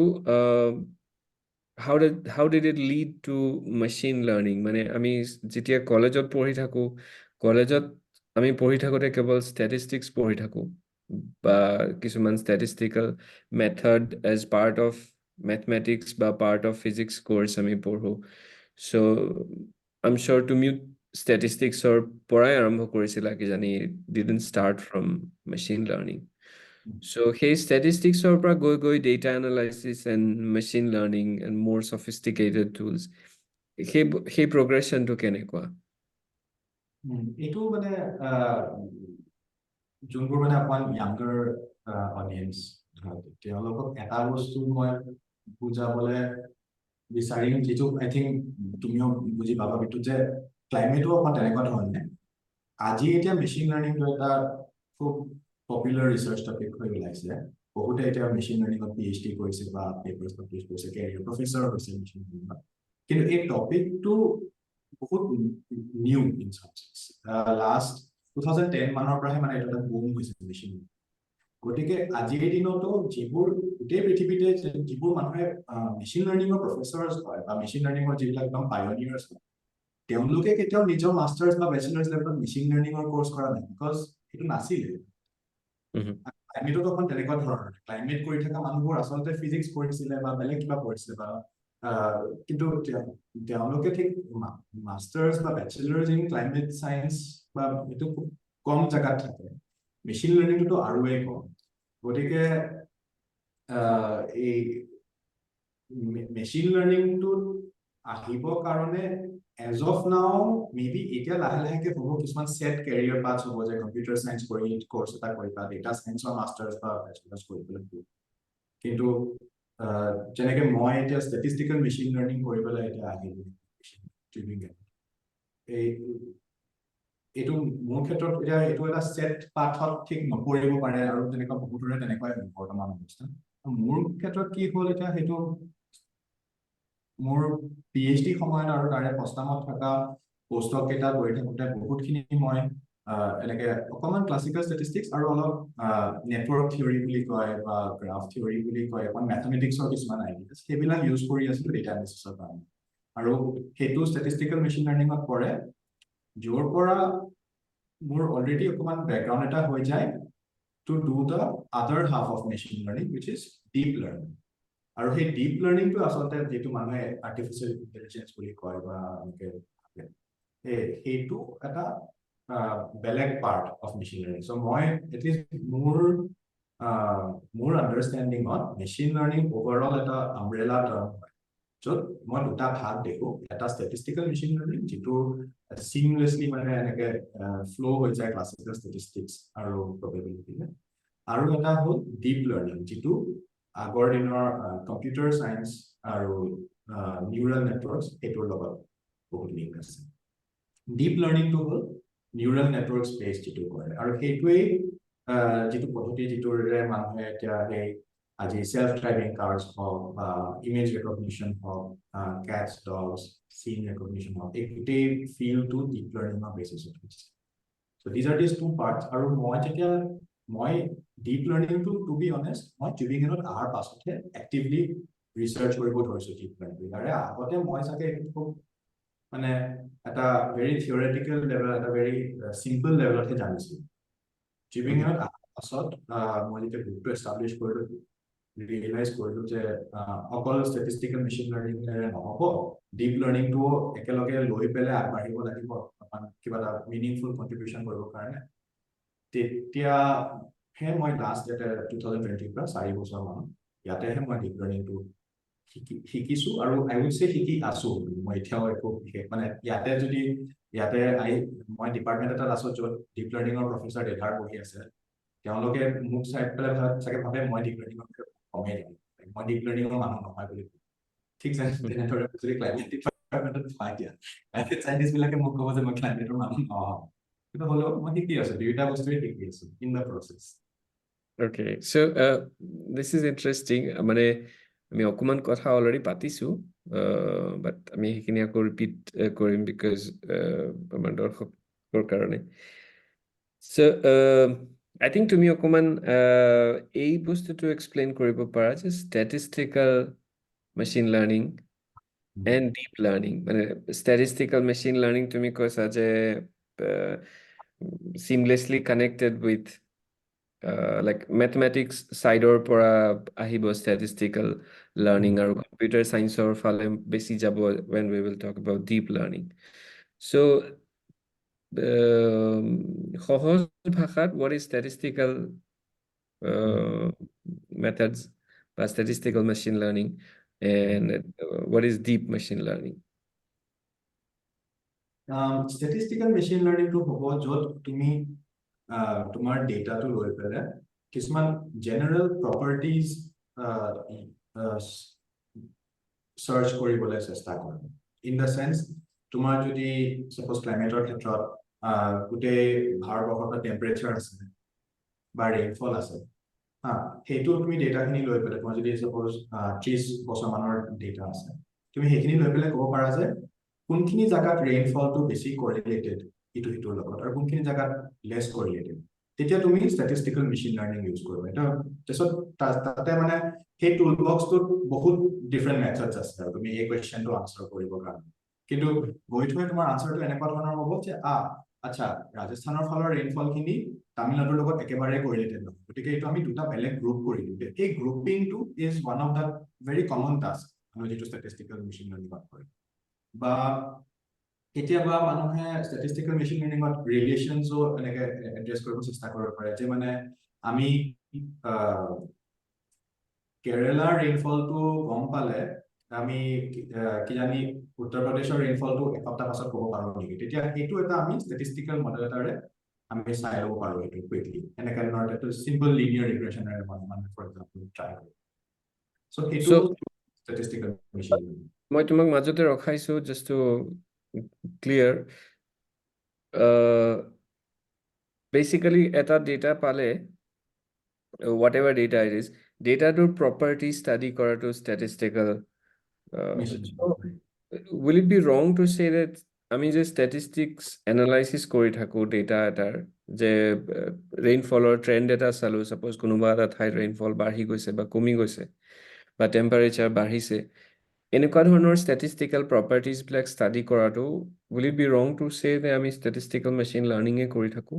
how did it lead to machine learning? মানে আমি যেতিয়া কলেজত পঢ়ি থাকো, কলেজত আমি পঢ়ি থাকোতে কেৱল ষ্টেটিষ্টিক্স পঢ়ি থাকো বা কিছুমান statistical method as part of mathematics বা পাৰ্ট অফ ফিজিক্স কোৰ্চ আমি পঢ়ো। চ' আইম শ্যোৰ তুমিও ষ্টেটিষ্টিক্সৰ পৰাই আৰম্ভ কৰিছিলা কিজানি didn't start from machine learning. So সেই statisticsৰ পৰা গৈ data analysis and machine learning and more sophisticated tools সেই progressionটো কেনেকুৱা? এইটো মানে যোনবোৰ মানে অকমান younger audience তেওঁলোকক এটা বস্তু মই বুজাবলে বিচাৰিম যিটো আই থিংক তুমিও বুজি পাবা কিন্তু যে ক্লাইমেটো অকমান তেনেকুৱা ধৰণে আজি এতিয়া মেচিন লাৰ্নিংটো এটা খুব পপুলাৰ ৰিচাৰ্চ টপিক হৈ ওলাইছে। বহুতে এতিয়া মেচিন লাৰ্নিঙত PhD কৰিছে বা পেপাৰ্ছ পাব্লিছ কৰিছে, কেৰিয়াৰ প্ৰফেচৰ হৈছে মেচিন লাৰ্নিঙত। কিন্তু এই টপিকটো বহুত নিউ ইন চাম চেন্স। লাষ্ট 2010 মানৰ পৰাহে মানে এটা বুম হৈছে মেচিন লাৰ্নিং। গতিকে আজিৰ দিনতো যিবোৰ গোটেই পৃথিৱীতে যিবোৰ মানুহে মেচিন লাৰ্নিঙৰ প্ৰফেচৰ্ছ হয় বা মেচিন লাৰ্নিঙৰ যিবিলাক একদম পায়োনিয়াৰ্ছ হয় তেওঁলোকে কেতিয়াও নিজৰ মাষ্টাৰ্ছ বা বেচেলাৰ্ছ লেভেলত মেচিন লাৰ্নিঙৰ কোৰ্চ কৰা নাই, বিকজ সেইটো নাছিলে। ক্লাইমেটত অকণ তেনেকুৱা ধৰণৰ ক্লাইমেট কৰি থকা মানুহবোৰ আচলতে ফিজিক্স পঢ়িছিলে বা বেলেগ কিবা পঢ়িছিলে বা কিন্তু তেওঁলোকে ঠিক মাষ্টাৰ্ছ বা বেচেলাৰ্ছ ইন ক্লাইমেট চায়েন্স বা এইটো খুব কম জেগাত থাকে। মেচিন লাৰ্নিংটোতো আৰুৱেই কম। গতিকে এই মেচিন লাৰ্নিংটোত আহিবৰ কাৰণে এজ অফ নাও মেবি এতিয়া লাহে লাহেকে হ'ব কিছুমান সেট কেৰিয়াৰ পাথ হ'ব যে কম্পিউটাৰ সায়েন্স কৰি কোৰ্চ এটা কৰিবা, ডেটা সায়েন্সৰ মাষ্টাৰ্ছ বা বেচেলাৰ্ছ কৰিবলৈ। কিন্তু যেনেকে মই এতিয়া ষ্টেটিষ্টিকেল মেচিন লাৰ্নিং কৰিবলৈ এতিয়া আহিলো ট্যুবিংগেন। এইটো মোৰ ক্ষেত্ৰত এতিয়া এইটো এটা সেট পাথত ঠিক নপৰিব পাৰে আৰু তেনেকুৱা বহুতৰে তেনেকুৱাই বৰ্তমান অৱস্থা। মোৰ ক্ষেত্ৰত কি হ'ল এতিয়া সেইটো মোৰ PhD সময়ত আৰু তাৰে পস্তামত থকা পোষ্টডক কেইটা কৰি থাকোঁতে বহুতখিনি মই এনেকে অকণমান ক্লাছিকেল ষ্টেটিষ্টিক্স আৰু অলপ নেটৱৰ্ক থিয়ৰী বুলি কয় বা গ্ৰাফ থিয়ৰী বুলি কয়, অকণ মেথমেটিক্সৰ কিছুমান আইডিয়াছ সেইবিলাক ইউজ কৰি আছিলোঁ ডেটা এনালিচিছৰ কাৰণে। আৰু সেইটো ষ্টেটিষ্টিকেল মেচিন লাৰ্নিঙত পৰে, য'ৰ পৰা মোৰ অলৰেডি অকণমান বেকগ্ৰাউণ্ড এটা হৈ যায় to do the other half of machine learning wish is deep learning. আৰু সেই ডিপ লাৰ্নিংটো আচলতে যিটো মানুহে আৰ্টিফিচিয়েল ইণ্টেলিজেন্স বুলি কয় বা এনেকে সেইটো এটা বেলেগ পাৰ্ট অফ মেচিন লাৰ্নিং। চ' মই এটলিষ্ট মোৰ মোৰ আণ্ডাৰষ্টেণ্ডিং মেচিন লাৰ্নিং অভাৰঅল এটা আমব্ৰেলা টাৰ্ম হয় য'ত মই দুটা ভাগ দেখো এটা ষ্টেটিষ্টিকেল মেচিন লাৰ্নিং যিটো চিমলেছলি মানে এনেকে ফ্ল' হৈ যায় ক্লাছিকেল ষ্টেটিষ্টিক্স আৰু প্ৰবেবিলিটি আৰু এটা হ'ল ডিপ লাৰ্নিং যিটো আগৰ দিনৰ কম্পিউটাৰ চায়েন্স আৰু নিউৰেল নেটৱৰ্কছ সেইটোৰ লগত বহুত লিংক আছে ডিপ লাৰ্নিংটো হ'ল নিউৰেল নেটৱৰ্কছ বেছ যিটো কৰে আৰু সেইটোৱেই যিটো পদ্ধতি যিটোৰে মানুহে এতিয়া সেই আজি সেলফ ড্ৰাইভিং কাৰ্ছ হওক বা ইমেজ ৰেকগনিশ্যন হওক কেটছ ডগছ চিন ৰেকগনিশ্যন হওক এই গোটেই ফিল্ডটো ডিপ লাৰ্নিঙৰ বেচিছত হৈছে so' these are these two parts আৰু মই ডিপ লাৰ্নিংটো টু বি অনেষ্ট মই টিউবিঙেনত অহাৰ পাছতহে এক্টিভলি ৰিচাৰ্চ কৰিব ধৰিছোঁ ডিপ লাৰ্নিং ইয়াৰে আগতে মই চাগে খুব মানে এটা ভেৰি থিয়ৰিটিকেল লেভেল এটা ভেৰি চিম্পল লেভেলতহে জানিছোঁ টিউবিঙেনত অহাৰ পাছত মই যেতিয়া গ্ৰুপটো এষ্টাব্লিছ কৰিলোঁ ৰিয়েলাইজ কৰিলোঁ যে অকল ষ্টেটিষ্টিকেল মেচিন লাৰ্নিঙেৰে নহ'ব ডিপ লাৰ্নিংটোও একেলগে লৈ পেলাই আগবাঢ়িব লাগিব কিবা এটা মিনিংফুল কণ্ট্ৰিবিউশ্যন কৰিবৰ কাৰণে তেতিয়াহে মই লাষ্ট 2020 পৰা 4 বছৰ মানত ইয়াতেহে মই ডিপ লাৰ্নিংটো শিকিছো আৰু আই উইল চে শিকি আছো মই এতিয়াও একো বিশেষ মানে ইয়াতে মই ডিপাৰ্টমেণ্ট এটাত আছো য'ত ডিপ লাৰ্নিঙৰ প্ৰফেচাৰ ডেধাৰ বহি আছে তেওঁলোকে মোক চাই পেলাই চাগে ভাবে মই ডিপ লাৰ্নিঙৰ কমেই জানো মই ডিপ লাৰ্নিঙৰ মানুহ নহয় বুলি ঠিক তেনেদৰে যদি ক্লাইমেট ডিপাৰ্টমেণ্টত পাই দিয়া ক্লাইমেট চাইণ্টিষ্ট বিলাকে মোক ক'ব যে মই ক্লাইমেটৰ মানুহ নহয় কিন্তু হ'লেও মই শিকি আছো দুয়োটা বস্তুৱে শিকি আছো in the process Okay, so this is interesting. মানে আমি অকমান কথা অলৰেডি পাতিছো বাট আমি সেইখিনি আকৌ ৰিপিট কৰিম বিকজ আমাৰ দৰ্শকৰ কাৰণে so I think তুমি অকমান এই বস্তুটো এক্সপ্লেইন কৰিব পাৰা যে statistical machine learning and deep learning মানে statistical machine learning তুমি কৈছা যে seamlessly connected with like mathematics সাইডৰ পৰা আহিব statistical learning আৰু computer science-ৰ ফালে বেছি যাব when we will talk about deep learning so সহজ ভাষাত what is statistical methods বা statistical machine learning and what is deep machine learning statistical machine learning to হ'ব য'ত তুমি তোমাৰ ডেটাটো লৈ পেলাই কিছুমান জেনেৰেল প্ৰপাৰ্টিজ সাৰ্চ কৰিবলৈ চেষ্টা কৰা ইন দ্য সেন্স তোমাৰ যদি সাপোজ ক্লাইমেটৰ ক্ষেত্ৰত গোটেই ভাৰতবৰ্ষৰ টেম্পাৰেচাৰ আছে বা ৰেইনফল আছে সেইটো তুমি ডেটাখিনি লৈ পেলাই তোমাৰ যদি সাপোজ 30 বছৰ মানৰ ডেটা আছে তুমি সেইখিনি লৈ পেলাই ক'ব পাৰা যে কোনখিনি জায়গাত ৰেইনফলটো বেছি কৰিলেটেড ইটোৰ লগত আৰু কোনখিনি জায়গাত লেছ কৰিলেটেড তেতিয়া তুমি ষ্টেটিষ্টিকেল মেচিন লাৰ্নিং ইউজ কৰিবা এটা তাৰপিছত তাতে মানে সেই টুল বক্সটোত বহুত ডিফাৰেণ্ট মেথডছ আছে আৰু তুমি এই কুৱেশ্যনটো আনচাৰ কৰিবৰ কাৰণে কিন্তু গৈ থৈ তোমাৰ আনচাৰটো এনেকুৱা ধৰণৰ হ'ব যে আচ্ছা ৰাজস্থানৰ ফালৰ ৰেইনফলখিনি তামিলনাডুৰ লগত একেবাৰে কৰিলেটেড নহয় গতিকে এইটো আমি দুটা বেলেগ গ্ৰুপ কৰিলোঁ এই গ্ৰুপিংটো is one of the very common task আমি যিটো ষ্টেটিষ্টিকেল মেচিন লাৰ্নিঙত কৰে বা কেতিয়াবা মানুহে ষ্টেটিষ্টিকেল মেচিন লাৰ্নিঙত ৰিলেশ্যনছো এনেকে এড্ৰেছ কৰিব চেষ্টা কৰিব পাৰে যে মানে আমি কেৰেলাৰ ৰেইনফলটো গম পালে আমি কিজানি উত্তৰ প্ৰদেশৰ ৰেইনফলটো এসপ্তাহ পাছত ক'ব পাৰোঁ নেকি তেতিয়া এইটো এটা আমি ষ্টেটিষ্টিকেল মডেল এটাৰে আমি চাই ল'ব পাৰোঁ এইটো কুইকলি এনেকে ধৰণৰ এইটো চিম্পল লিনিয়াৰ ৰিগ্ৰেশ্যনেৰে মানে ফৰ এক্সাম্পল ট্ৰাই কৰোঁ চ' সেইটো ষ্টেটিষ্টিকেল মেচিন লাৰ্নিং মই তোমাক মাজতে ৰখাইছো just to clear basically এটা data পালে whatever data it is dataটোৰ property study কৰাটো statistical so will it be wrong to say that আমি যে statistics analysis কৰি থাকো data এটাৰ যে rainfallৰ trend এটা চালো suppose কোনোবা এটা ঠাইত rainfall বাঢ়ি গৈছে বা কমি গৈছে বা temperature বাঢ়িছে এনেকুৱা ধৰণৰ statistical properties বিলাক study কৰাটো will it be wrong to say that আমি statistical machine learning এ কৰি থাকো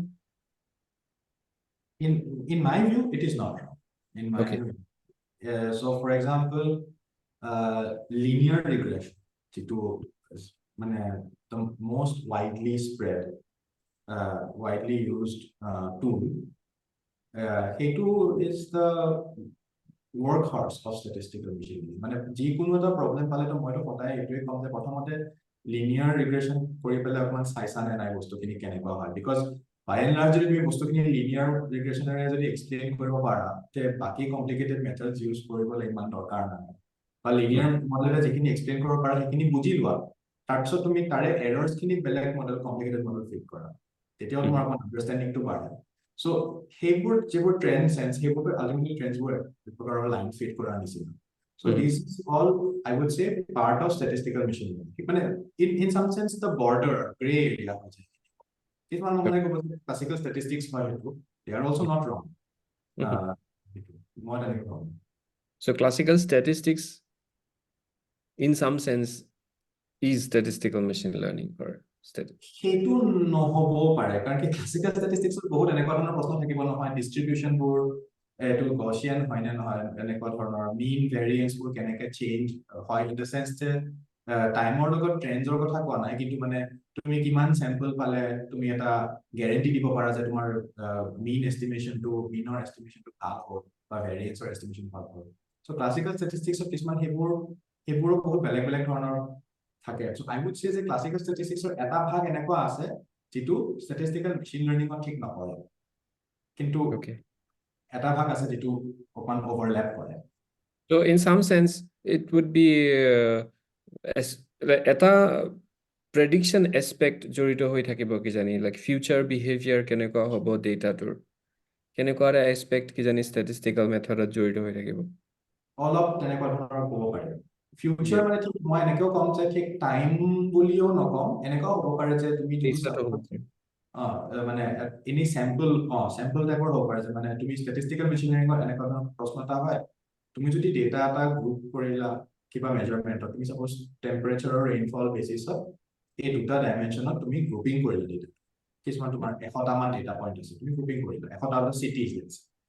in my view it is not wrong in my Okay. view so for example linear regression যিটো মানে the most widely spread widely used tool সেইটো is the workhorse of statistical machine learning. মানে যিকোনো এটা প্ৰব্লেম পালেতো মইতো সদায় এইটোৱে ক'ম যে প্ৰথমতে লিনিয়াৰ ৰিগ্ৰেশ্যন কৰি পেলাই অকমান চাইছা নে নাই বস্তুখিনি কেনেকুৱা হয়, বিকজ বাই এণ্ড লাৰ্জ যদি তুমি বস্তুখিনি লিনিয়াৰ ৰিগ্ৰেশ্যনেৰে যদি এক্সপ্লেইন কৰিব পাৰা তে বাকী কমপ্লিকেটেড মেথডছ ইউজ কৰিবলৈ ইমান দৰকাৰ নাই, বা লিনিয়াৰ মডেলে যিখিনি এক্সপ্লেইন কৰিব পাৰা সেইখিনি বুজি লোৱা, তাৰপিছত তুমি তাৰে এৰৰ্ছখিনি বেলেগ মডেল কমপ্লিকেটেড মডেল ফিট কৰা, তেতিয়াও তোমাৰ অকমান আণ্ডাৰষ্টেণ্ডিংটো বাঢ়ে। So, সেইবোৰ যিবোৰ ট্ৰেণ্ড চেঞ্চ সেইবোৰ আলটিমেটলি ট্ৰেণ্ডছবোৰ প্ৰকাৰৰ লাইন ফিট কৰা নিচিনা। So this is all, I would say, part of statistical machine learning. মানে in some sense the border gray area হৈ যায়। কিছুমান মানুহে ক'ব যে classical statistics হয় সেইটো, they are also not wrong. মই তেনেকৈ ভাবোঁ। So classical statistics in some sense is statistical machine learning or statistics. সেইটো নহ'বও পাৰে, কাৰণ কি ক্লাছিকেল ষ্টেটিষ্টিক্সত বহুত এনেকুৱা ধৰণৰ প্ৰশ্ন থাকিব নহয়, ডিষ্ট্ৰিবিউচনবোৰ এইটো গছিয়ান হয় নে নহয়, এনেকুৱা ধৰণৰ মিন ভেৰিয়েন্সবোৰ কেনেকে চেঞ্জ হয়, ইন দ্য চেন্স যে টাইমৰ লগত ট্ৰেণ্ডৰ কথা কোৱা নাই, কিন্তু মানে তুমি কিমান চেম্পল পালে তুমি এটা গেৰেণ্টি দিব পাৰা যে তোমাৰ মিনৰ এষ্টিমেশ্যনটো ভাল হ'ল বা ভেৰিয়েন্সৰ এষ্টিমেশ্যন ভাল হ'ল। চ' ক্লাছিকেল ষ্টেটিষ্টিক্সত কিছুমান সেইবোৰো বহুত বেলেগ বেলেগ ধৰণৰ থাকে। So I would say যে ক্লাছিকেল ষ্টেটিষ্টিক্সৰ এটা ভাগ এনেকুৱা আছে যিটো ষ্টেটিষ্টিকেল মেচিন লাৰ্নিঙত ঠিক নকৰে, কিন্তু এটা ভাগ আছে যিটো অকমান ওভাৰলেপ কৰে। So in some sense it would be এটা prediction aspect জড়িত হৈ থাকিব কিজানি, like future behavior কেনেকুৱা হ'ব ডেটাটোৰ, কেনেকুৱা এটা aspect কিজানি statistical methodত জড়িত হৈ থাকিব। অলপ তেনেকুৱা ধৰণৰ ক'ব পাৰে। ফিউচাৰ মানে ঠিক মই এনেকেও ক'ম যে ঠিক টাইম বুলিও নকম, এনেকুৱাও হ'ব পাৰে যে তুমি মানে এনি চেম্পল টাইপৰ হ'ব পাৰে যে মানে তুমি ষ্টেটিষ্টিকেল মেচিন লাৰ্নিঙত এনেকুৱা ধৰণৰ প্ৰশ্ন এটা হয়, তুমি যদি ডেটা এটা গ্ৰুপ কৰিলা কিবা মেজাৰমেণ্টত, তুমি চাপোজ টেম্পাৰেচাৰ আৰু ৰেইনফল বেচিছত এই দুটা ডাইমেনশ্যনত তুমি গ্ৰুপিং কৰিলা ডেটা, কিছুমান তোমাৰ 100টামান ডেটা পইণ্ট আছে, তুমি গ্ৰুপিং কৰিলা 100টা চিটিজ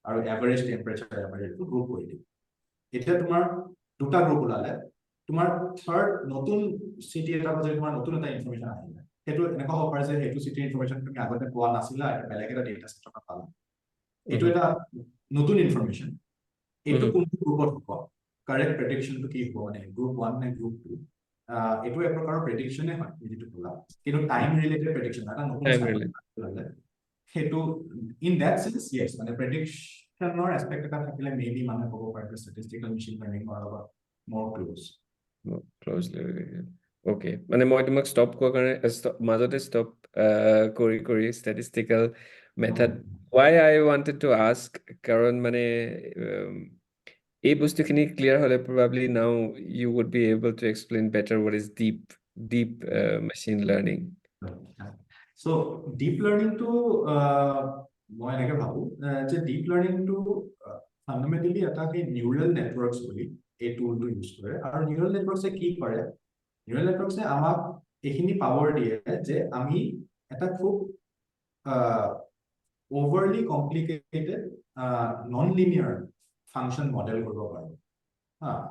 আৰু এভাৰেজ টেম্পাৰেচাৰ এভাৰেজটো গ্ৰুপ কৰি দিলা। এতিয়া তোমাৰ দুটা গ্ৰুপ ওলালে, তোমাৰ থাৰ্ড নতুন চিটি এটা যদি তোমাৰ নতুন এটা ইনফৰমেশ্যন আহিলে, সেইটো এনেকুৱা হ'ব পাৰে যে সেইটো চিটিৰ ইনফৰমেশ্যন তুমি আগতে পোৱা নাছিলা, এটা বেলেগ এটা ডেটা ছেটৰ পৰা পালা, এইটো এটা নতুন ইনফৰমেশ্যন, এইটো কোনটো গ্ৰুপত হ'ব, কাৰেক্ট প্ৰেডিকশ্যনটো কি হ'ব, মানে গ্ৰুপ 1 নে গ্ৰুপ 2, এইটো এক প্ৰকাৰৰ প্ৰেডিকশ্যনে হয় যিটো ক'লা, কিন্তু টাইম ৰিলেটেড প্ৰেডিকশ্যন এটা নতুন সেইটো ইন দ্যাট চেন্স ইয়েছ, মানে প্ৰেডিকশ্যনৰ এছপেক্ট এটা থাকিলে মেবি মানুহে ক'ব পাৰে যে ষ্টেটিষ্টিকেল মেচিন লাৰ্নিঙৰ লগত more closely related. Okay, মানে মই তোমাক ষ্টপ কৰাৰ কাৰণে মাজতে ষ্টপ কৰি statistical method why I wanted to ask, কাৰণ মানে এই বস্তুখিনি ক্লিয়াৰ হ'লে probably now you would be able to explain better what is deep machine learning. So deep learning to মই এনেকে ভাবো যে deep learning to fundamentally এটা কি neural networks বুলি এই টুলটো ইউজ কৰে, আৰু নিউৰাল নেটওয়াৰ্কসে কি কৰে, নিউৰাল নেটওয়াৰ্কসে আমাক এইখিনি পাৱাৰ দিয়ে যে আমি এটা খুব overly complicated non-linear function model কৰিব পাৰো।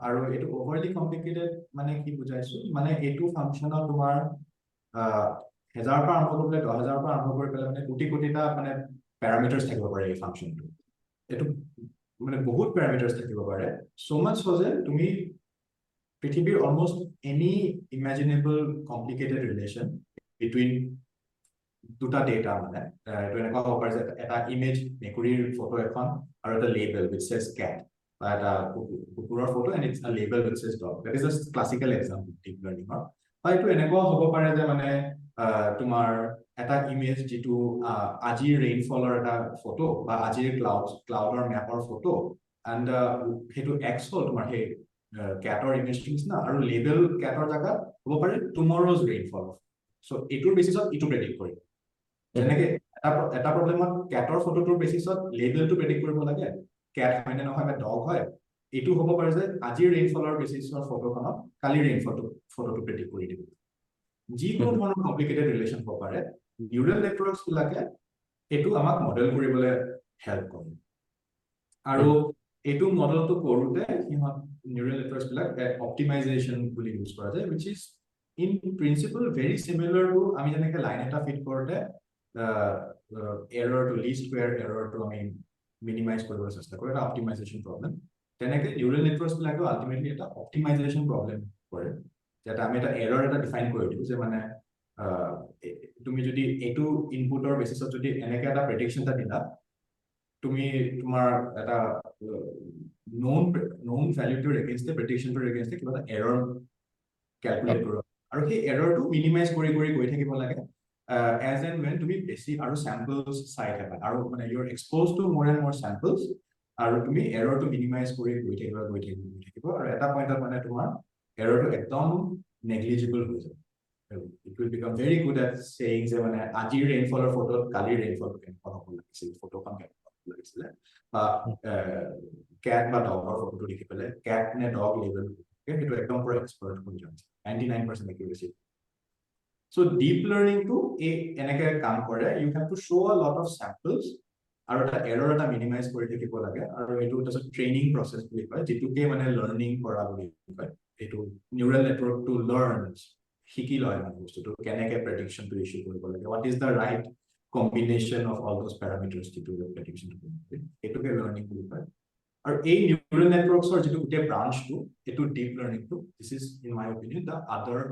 আৰু এইটো overly complicated মানে কি বুজাইছো, মানে এইটো ফাংচনত তোমাৰ 1000 পৰা আৰম্ভ কৰি 10000 পৰা আৰম্ভ কৰি পেলাই মানে কোটিটা মানে প্যাৰামিটাৰস থাকিব পাৰে এই ফাংচনটো, এইটো মানে বহুত প্যাৰামিটাৰস থাকিব পাৰে, so much so যে তুমি পৃথিৱীৰ almost any imaginable complicated relation between দুটা ডেটা, মানে এইটো এনেকুৱা হ'ব পাৰে যে এটা ইমেজ মেকুৰীৰ ফটো এখন আৰু এটা লেবেল which says cat, বা এটা কুকুৰৰ photo and it's a label which says dog, that is a classical example deep learning ৰ। বা এইটো এনেকুৱা হ'ব পাৰে যে মানে তোমাৰ এটা ইমেজ যিটো আজিৰ ৰেইনফলৰ এটা ফটো বা আজিৰ ক্লাউডৰ মেপৰ ফটো, and সেইটো এক্স হ'ল তোমাৰ সেই ক্যাটৰ ইমেজটো নিচিনা, আৰু লেবেল ক্যাটৰ জাগাত হ'ব পাৰে টুমৰ'জ ৰেইনফল, সো এইটোৰ বেচিছত ইটো প্ৰেডিক্ট কৰিব। যেনেকে এটা প্ৰবলেমত ক্যাটৰ ফটোটোৰ বেচিছত লেবেলটো প্ৰেডিক্ট কৰিব লাগে, ক্যাট হয় নে নহয় বা ডগ হয়, এইটো হ'ব পাৰে যে আজিৰ ৰেইনফলৰ বেচিছৰ ফটোখনত কালি ফটোটো প্ৰেডিক্ট কৰি দিব। যিকোনো ধৰণৰ কমপ্লিকেটেড ৰিলেশ্যন হ'ব পাৰে, নিউৰেল নেটৱৰ্কছ বিলাকে এইটো আমাক মডেল কৰিবলৈ হেল্প কৰে, আৰু এইটো মডেলটো কৰোঁতে সিহঁত নিউৰেল নেটৱৰ্কছ বিলাক অপটিমাইজেশ্যন বুলি ইউজ কৰা যায়, which is in principle very similar to আমি যেনেকৈ লাইন এটা ফিট কৰোঁতে এৰৰটো লিষ্ট স্কোয়াৰ এৰৰটো আমি মিনিমাইজ কৰিব চেষ্টা কৰে, এটা অপটিমাইজেশ্যন প্ৰব্লেম। তেনেকৈ নিউৰেল নেটৱৰ্কছবিলাকে আল্টিমেটলি এটা অপটিমাইজেশ্যন প্ৰব্লেম কৰে, যাতে আমি এটা এৰৰ এটা ডিফাইন কৰি দিওঁ যে মানে তুমি যদি এইটো ইনপুটৰ বেচিছত যদি এনেকৈ এটা প্ৰেডিকশ্যন এটা দিলা, তুমি তোমাৰ এটা known ভ্যালুটোৰ এগেইনষ্টে প্ৰেডিকশ্যনটোৰ এগেইনষ্টে কিবা এটা এৰৰ ক্যালকুলেট কৰা, আৰু সেই এৰৰটো মিনিমাইজ কৰি গৈ থাকিব লাগে এজ এণ্ড when তুমি বেছি আৰু স্যাম্পলছ চাই থাকা, আৰু মানে you are exposed to more and more samples, আৰু তুমি এৰৰটো মিনিমাইজ কৰি গৈ থাকিব, আৰু এটা পইণ্টত মানে তোমাৰ এৰৰটো একদম নেগলিজিবল হৈ যাব। It will become very good at saying যে মানে আজিৰ ৰেইনফলৰ ফটোত কালিৰ ৰেইনফলটো কেনেকুৱা হ'ব লাগিছিল, ফটোখন কেনেকুৱা হ'ব লাগিছিলে, বা কেট বা ডগৰ ফটোটো দেখি পেলাই কেট নে ডগ লেবেল সেইটো একদম পুৰা এক্সপাৰ্ট হৈ যায়, 99% accuracy. So deep learning to এনেকে কাম কৰে, you have to show a lot of samples, আৰু এটা এৰৰ এটা মিনিমাইজ কৰি থাকিব লাগে, আৰু এইটো তাৰপিছত ট্ৰেইনিং প্ৰচেছ বুলি কয়, যিটোকে মানে লাৰ্নিং কৰা বুলি কয়। এইটো নিউৰেল নেটৱৰ্ক টু লাৰ্ন, শিকি লয় মানে বস্তুটো কেনেকে প্ৰেডিকশ্যনটো ইছ্যু কৰিব লাগে, what is the right combination of all those parameters যিটো প্ৰেডিকশ্যনটো কৰিব লাগে, এইটোকে লাৰ্নিং বুলি কয়। আৰু এই নিউৰেল নেটৱৰ্কছৰ যিটো গোটেই ব্ৰাঞ্চটো, এইটো ডিপ লাৰ্নিংটো, this is in my opinion the other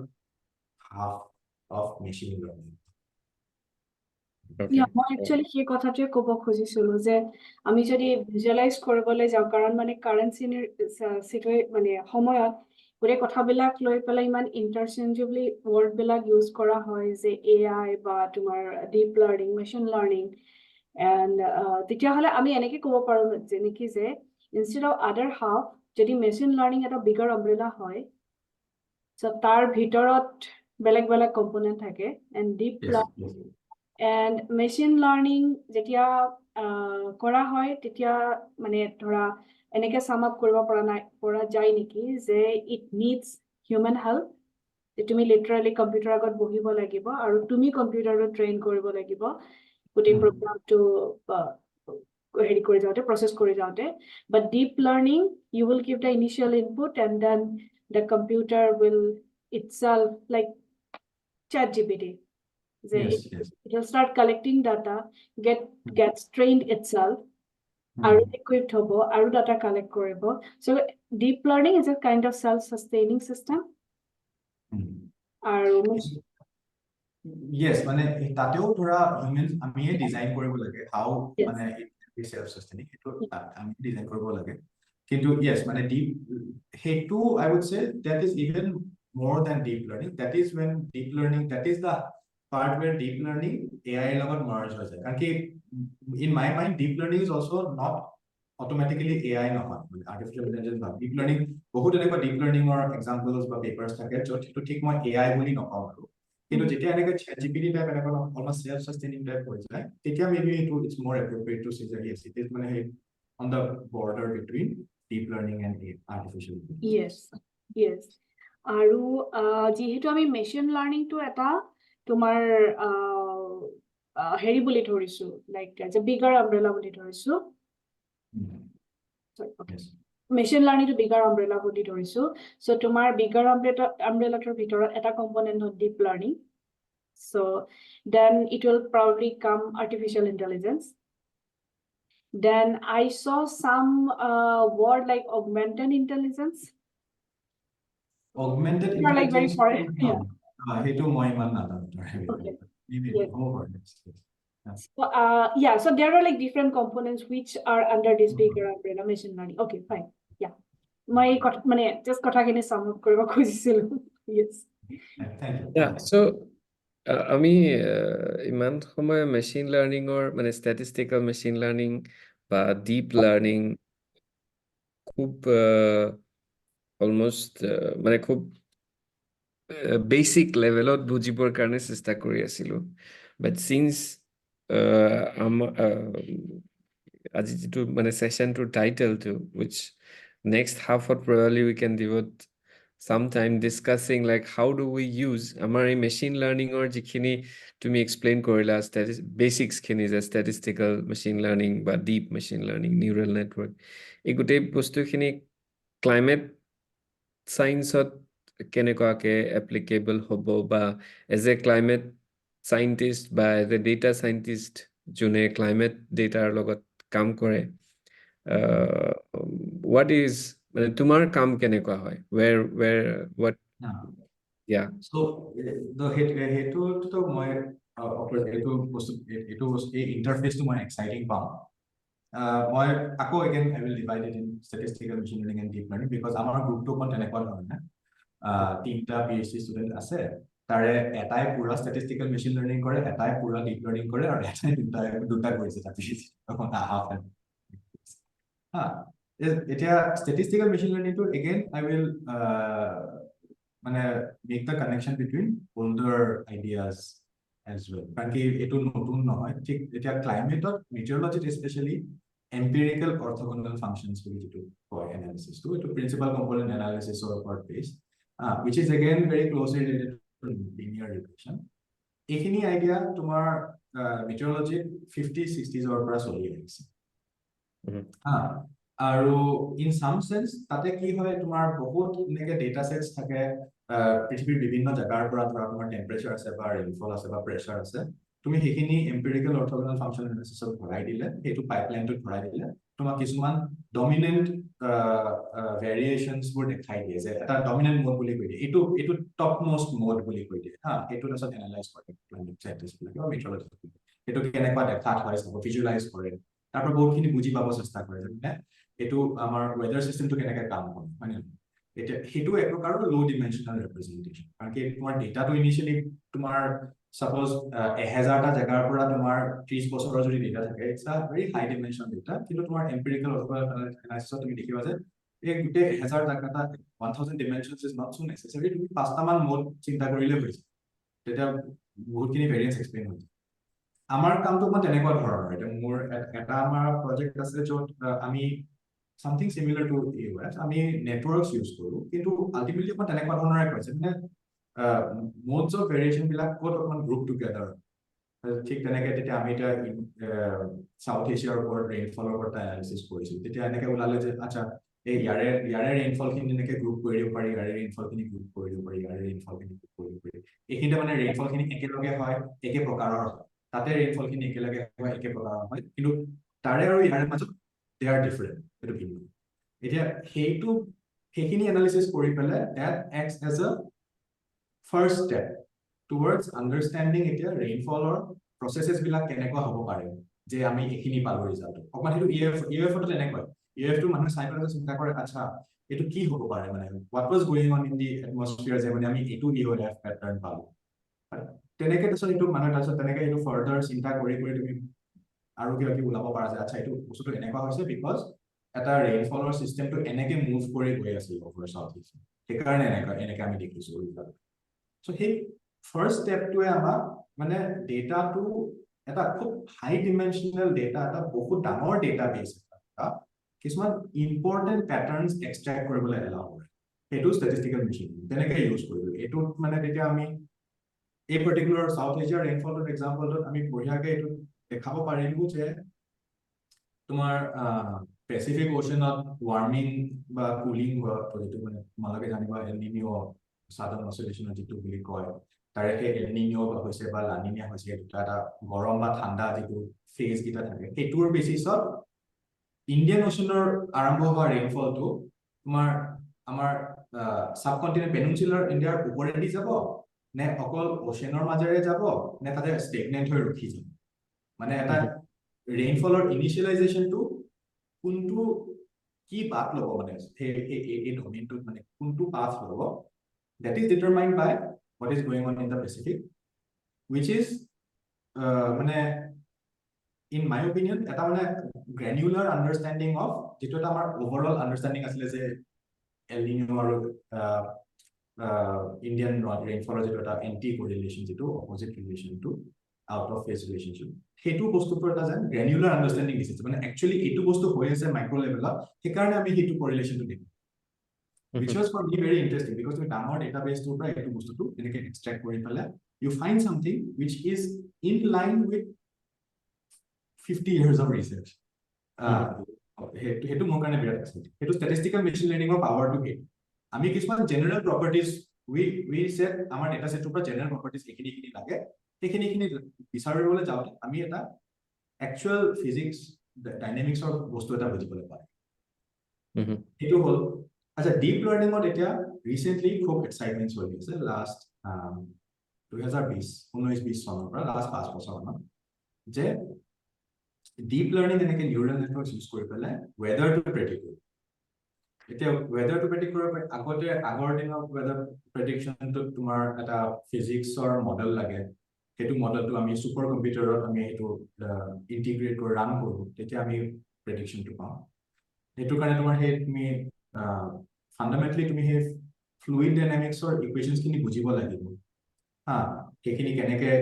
half of machine learning. Okay. মই একচুৱেলি সেই কথাটোৱে ক'ব খুজিছিলো যে আমি যদি ভিজুৱেলাইজ কৰিবলৈ যাওঁ, কাৰণ মানে কাৰেণ্ট মানে সময়ত গোটেই কথাবিলাক লৈ পেলাই ইমান ইণ্টাৰচেঞ্জেবলি ৱৰ্ডবিলাক ইউজ কৰা হয় যে AI বা তোমাৰ deep learning, machine learning, and তেতিয়াহ'লে আমি এনেকে ক'ব পাৰো যেনেকি যে ইনষ্টেড অফ আদাৰ হাফ, যদি মেচিন লাৰ্নিং এটা বিগাৰ অম্ব্ৰেলা হয়, তাৰ ভিতৰত বেলেগ বেলেগ কম্পনেণ্ট থাকে, and deep learning and machine learning যেতিয়া কৰা হয়, তেতিয়া মানে ধৰা এনেকে চাম আপ কৰিব পৰা যায় নেকি যে ইট নিডছ হিউমেন হেল্প, যে তুমি লিটাৰেলি কম্পিউটাৰ আগত বহিব লাগিব আৰু তুমি কম্পিউটাৰটো ট্ৰেইন কৰিব লাগিব গোটেই প্ৰগ্ৰামটো হেৰি কৰি যাওঁতে, প্ৰচেছ কৰি যাওঁতে। But deep learning, you will give the initial input and then the computer will itself, like ChatGPT, it will start collecting data, gets trained itself, আৰু equipped হ'ব আৰু data collect কৰিব. So deep learning is a kind of self-sustaining system. আৰু yes, মানে তাতেও ধৰা হিউমেন আমিয়ে ডিজাইন কৰিব লাগে, how মানে it self sustaining, সেইটো আমি ডিজাইন কৰিব লাগে। কিন্তু yes, মানে deep, সেইটো I would say that is even more than deep learning. That is when deep learning, that is the part where deep learning AI লগত merge হৈ যায়, কাৰণ কি in my mind deep learning is also not automatically AI নহয়, মানে artificial intelligence বা deep learning বহুত এনেকুৱা deep learning ৰ examples বা papers থাকে য'ত সেইটো ঠিক মই AI বুলি নকওঁ, আৰু কিন্তু যেতিয়া এনেকৈ ChatGPT টাইপ এনেকুৱা অলমষ্ট self sustaining টাইপ হৈ যায়, তেতিয়া maybe itu it's more appropriate to say that yes, it is মানে on the border between deep learning and artificial intelligence. yes আৰু যিহেতু আমি মেচিন লাৰ্নিংটো এটা তোমাৰ হেৰি বুলি ধৰিছো, like as a bigger umbrella বুলি ধৰিছো, মেচিন লাৰ্নিংটো বিগাৰ আমব্ৰেলা বুলি ধৰিছো। চ' তোমাৰ বিগাৰ আমব্ৰেলাটোৰ ভিতৰত এটা কম্পনেণ্ট হ'ল deep learning, so' then it will probably come artificial intelligence. Then I saw some word like augmented intelligence. Augmented You're like very intelligence, far, yeah. সেইটো মই ইমান নাজানো। Okay. Maybe Yes. over. So, yeah, so there are like different components which are under this bigger umbrella, machine learning. Okay, fine. Yeah. My মানে just কথাখিনি sum up কৰিব খুজিছিলো। Yes. Thank you. Yeah, so আমি ইমান সময় মেচিন লাৰ্নিঙৰ মানে ষ্টেটিষ্টিকেল মেচিন লাৰ্নিং বা ডিপ লাৰ্নিং খুব অলমষ্ট মানে খুব বেচিক লেভেলত বুজিবৰ কাৰণে চেষ্টা কৰি আছিলোঁ, বাট চিন্স আজি যিটো মানে চেশ্যনটোৰ টাইটেলটো which next half-ত probably we can devote some time discussing like how do we use আমাৰ এই মেচিন লাৰ্নিঙৰ যিখিনি তুমি এক্সপ্লেইন কৰিলা বেচিক্সখিনি যে ষ্টেটিষ্টিকেল মেচিন লাৰ্নিং বা deep machine learning, neural network, এই গোটেই বস্তুখিনি ক্লাইমেট চায়েন্সত কেনেকুৱাকৈ এপ্লিকেবল হ'ব, বা এজ এ ক্লাইমেট চাইণ্টিষ্ট বা এজ এ ডেটা চাইণ্টিষ্ট যোনে ক্লাইমেট ডেটাৰ লগত কাম কৰে, what is মানে তোমাৰ কাম কেনেকুৱা হয় where what yeah So সেইটো মই এইটো বস্তু এই ইন্টাৰফেসটো মই এক্সাইটিং পাওঁ মই আকৌ again I will divide it in statistical machine learning and deep learning because আমাৰ গ্ৰুপটো অকণ তেনেকুৱা ধৰণে তিনটা PhD ষ্টুডেন্ট আছে তাৰে এটাই পুৰা statistical machine learning কৰে এটাই পুৰা deep learning কৰে আৰু এটাই দুটা কৰিছে তাৰ PhD অকণ হাফ এতিয়া statistical machine learning to again I will make the connection between older ideas as well কাৰণ কি এটো নতুন নহয় ঠিক এতিয়া ক্লাইমেটত মেটিঅৰলজিত especially empirical orthogonal functions বুলি যেটো কয় analysis to এটো principal component analysis or part based which is again very closely related to linear regression এইখিনি আইডিয়া তোমাৰ মেটিঅৰলজি 50 60s অৰ পৰা চলি আহিছে আৰু in some sense তাতে কি হয় তোমাৰ বহুত এনেকে ডেটা সেটস থাকে পৃথিৱীৰ বিভিন্ন জাগাৰ পৰা ধৰা তোমাৰ টেম্পাৰেচাৰ আছে বা ৰেইনফল আছে বা প্ৰেছাৰ আছে তুমি হেখিনি এম্পিৰিক্যাল অৰ্থগোনাল ফাংচন এনালিসিসত ভৰাই দিলে হেতু পাইপলাইনটো ভৰাই দিলে তোমাক কিছুমান ডমিনেন্ট ভেৰিয়েশনস বোৰ দেখাই দিয়ে যে এটা ডমিনেন্ট মোড বুলি কৈ দিয়ে এটো টপ মোস্ট মোড বুলি কৈ দিয়ে এটো তাৰছত এনালাইজ কৰে ক্লাইমেট সাইন্টিষ্ট বিলাকে বা মেট্ৰলজিষ্ট এটো কেনেকুৱা দেখাত হয় সব ভিজুৱেলাইজ কৰে তাৰপৰ বহুতখিনি বুজি পাব চেষ্টা কৰে যে এটো আমাৰ ওয়েদাৰ সিস্টেমটো কেনেকৈ কাম কৰে মানে এটা হেতু এক প্ৰকাৰৰ লো ডিমেনশনাল ৰিপ্ৰেজেন্টেশন কাৰণ কি তোমাৰ ডেটাটো ইনিশিয়ালি তোমাৰ সাপোজ 1000টা জাগাৰ পৰা তোমাৰ 30 বছৰৰ যদি ডেটা থাকে it's a very high dimensional data কিন্তু তোমাৰ এম্পিৰিক্যাল এনালাইসিসত তুমি দেখিবা যে এই গুটে 1000 জাগাটা 1000 ডিমেনশনস ইজ নট সো নেসেসাৰি তুমি পাঁচটা মান মোড চিন্তা কৰিলে হৈ যায় তেতিয়া বহুতখিনি ভেৰিয়েন্স এক্সপ্লেইন হৈ যায় আমাৰ কামটো মানে তেনেকুৱা ধৰণৰ এটা মোৰ এটা আমাৰ প্ৰজেক্ট আছে য'ত আমি something similar to AOS আমি নেটৱৰ্কস ইউজ কৰো কিন্তু আলটিমেটলি মানে তেনেকুৱা ধৰণৰে কৈছে মানে modes of variation বিলাক ক'ত অকমান গ্ৰুপ টুগেদাৰ ঠিক তেনেকে তেতিয়া আমি এটা সাউথ এছিয়াৰ ওপৰত ৰেইনফলৰ ওপৰত এনালাইসিস কৰিছো তেতিয়া এনেকে ওলালে যে আচ্ছা এই ইয়াৰে ৰেইনফল খিনি এনেকে গ্ৰুপ কৰি দিব পাৰি ইয়াৰে ৰেইনফল খিনি গ্ৰুপ কৰি দিব পাৰি ইয়াৰে ৰেইনফল খিনি গ্ৰুপ কৰি দিব পাৰি এইখিনিতে মানে ৰেইনফল খিনি একেলগে হয় একে প্ৰকাৰৰ হয় তাতে ৰেইনফল খিনি একেলগে হয় একে প্ৰকাৰৰ হয় কিন্তু তাৰে আৰু ইয়াৰে মাজত they are different এটো ভিন্ন এতিয়া সেইখিনি এনালাইসিস কৰি পেলে that acts as a first step towards understanding এতিয়া ৰেইনফলৰ processes বিলাক কেনেকুৱা হ'ব পাৰে যে আমি এইখিনি পালো ৰিজাল্ট অকমান হেতু EF টো তেনেকুৱা EF টো মানুহ চাই পেলাই চিন্তা কৰে আচ্ছা এটো কি হ'ব পাৰে মানে what was going on in the atmosphere যে মানে আমি এটো EF pattern পালো তেনেকে তাৰছত এটো মানুহ তাৰছত তেনেকে এটো ফাৰ্দাৰ চিন্তা কৰি তুমি আৰু কি ওলাব পাৰা যে আচ্ছা এটো বস্তুটো এনেকুৱা হৈছে বিকজ এটা ৰেইনফলৰ সিস্টেমটো এনেকে মুভ কৰি গৈ আছিল ওভাৰ সাউথ ইষ্ট সেইকাৰণে এনেকা আমি দেখিছো ৰিজাল্ট সো সেই ফাৰ্স্ট স্টেপটোৱে আমাক মানে ডেটাটো এটা খুব হাই ডিমেনশনাল ডেটা এটা বহুত ডাঙৰ ডেটাবেস এটা কিছুমান ইম্পৰ্টেন্ট প্যাটাৰ্নস এক্সট্ৰাক্ট কৰিবলৈ এলাও কৰে হেতু ষ্টেটিষ্টিকেল মেচিন তেনেকে ইউজ কৰিব এটো মানে তেতিয়া আমি এই পাৰ্টিকুলাৰ সাউথ এছিয়াৰ ৰেইনফলৰ এক্সাম্পলত আমি বঢ়িয়াকে এটো দেখাব পাৰিলো যে তোমাৰ পেচিফিক ওশানত ওয়াৰ্মিং বা কুলিং হোৱা যেটো মানে তোমালোকে জানিবা এল নিনিও সাধাৰণ অসিলেশনৰ যেটো বুলি কয় তাৰে এল নিনিও হৈছে বা লা নিনিয়া হৈছে দুটা এটা গৰম বা ঠাণ্ডা যেটো ফেজ গিটা থাকে এটোৰ বেসিছত ইন্ডিয়ান ওশানৰ আৰম্ভ হোৱা ৰেইনফলটো তোমাৰ আমাৰ সাবকন্টিনেন্ট পেনিনসুলাৰ ইণ্ডিয়াৰ ওপৰেদি যাব নে অকল ওশানৰ মাজেৰে যাব নে তাতে ষ্টেগনেন্ট হৈ ৰখি যাব মানে এটা ৰেইনফলৰ ইনিশিয়েলাইজেশনটো কোনটো কি পাথ লব মানে এই ডোমেইনটো মানে কোনটো পাথ লব that is determined by what is going on in the Pacific which is মানে in my opinion এটা মানে granular understanding of যেটো এটা আমাৰ overall understanding আসলে যে এল নিনো আৰু ইন্ডিয়ান ৰেইনফলৰ যেটো এটা এন্টি কোৰিলেশন যেটো opposite relation to out of phase relationship হেতু বস্তুটো এটা যেন গ্ৰ্যানুলাৰ আন্ডাৰষ্টেণ্ডিং দিছে মানে একচুয়ালি এটো বস্তু হৈ আছে মাইক্ৰো লেভেলত সেইকাৰণে আমি হেতু কোৰিলেশনটো দেখো which was for me very interesting because we ডাঙৰ ডেটাবেস টোৰ পৰা এটো বস্তুটো এনেকে এক্সট্ৰাক্ট কৰি পেলে you find something which is in line with 50 years of research হেতু মোৰ কাৰণে বিৰাট আছে হেতু ষ্টেটিষ্টিকেল মেচিন লাৰ্নিংৰ পাৱাৰটো কি আমি কিছুমান জেনাৰেল প্ৰপাৰ্টিজ we said আমাৰ ডেটা সেটৰ পৰা জেনাৰেল প্ৰপাৰ্টিজ এখিনি লাগে এইখিনি বিচাৰিবলৈ যাওঁতে আমি এটা একচুয়াল ফিজিক্স ডাইনামিক্সৰ বস্তু এটা বুজিবলৈ পায় Mhm. এইটো হ'ল আচ্ছা ডিপ লাৰ্নিঙত এতিয়া ৰিসেন্টলি খুব এক্সাইটমেন্ট চলি আছে লাষ্ট 2020 চনৰ পৰা লাষ্ট 5 বছৰমানত যে ডিপ লাৰ্নিং এনেকে নিউৰেল নেটৱৰ্কছ ইউজ কৰি পেলাই ৱেডাৰটো প্ৰেডিক্ট কৰিব এতিয়া ৱেডাৰটো প্ৰেডিক্ট কৰিব পাৰি আগৰ দিনৰ ৱেডাৰ প্ৰেডিকশ্যনটো তোমাৰ এটা ফিজিক্সৰ মডেল লাগে সেইটো মডেলটো আমি ছুপাৰ কম্পিউটাৰত আমি সেইটো ইন্টিগ্ৰেট কৰি ৰান কৰোঁ তেতিয়া আমি প্ৰেডিকশ্যনটো পাওঁ সেইটো কাৰণে তোমাৰ সেই তুমি ফাণ্ডামেণ্টেলি তুমি সেই ফ্লুইড ডাইনামিক্সৰ ইকুৱেশ্যনছখিনি বুজিব লাগিব হা সেইখিনি কেনেকে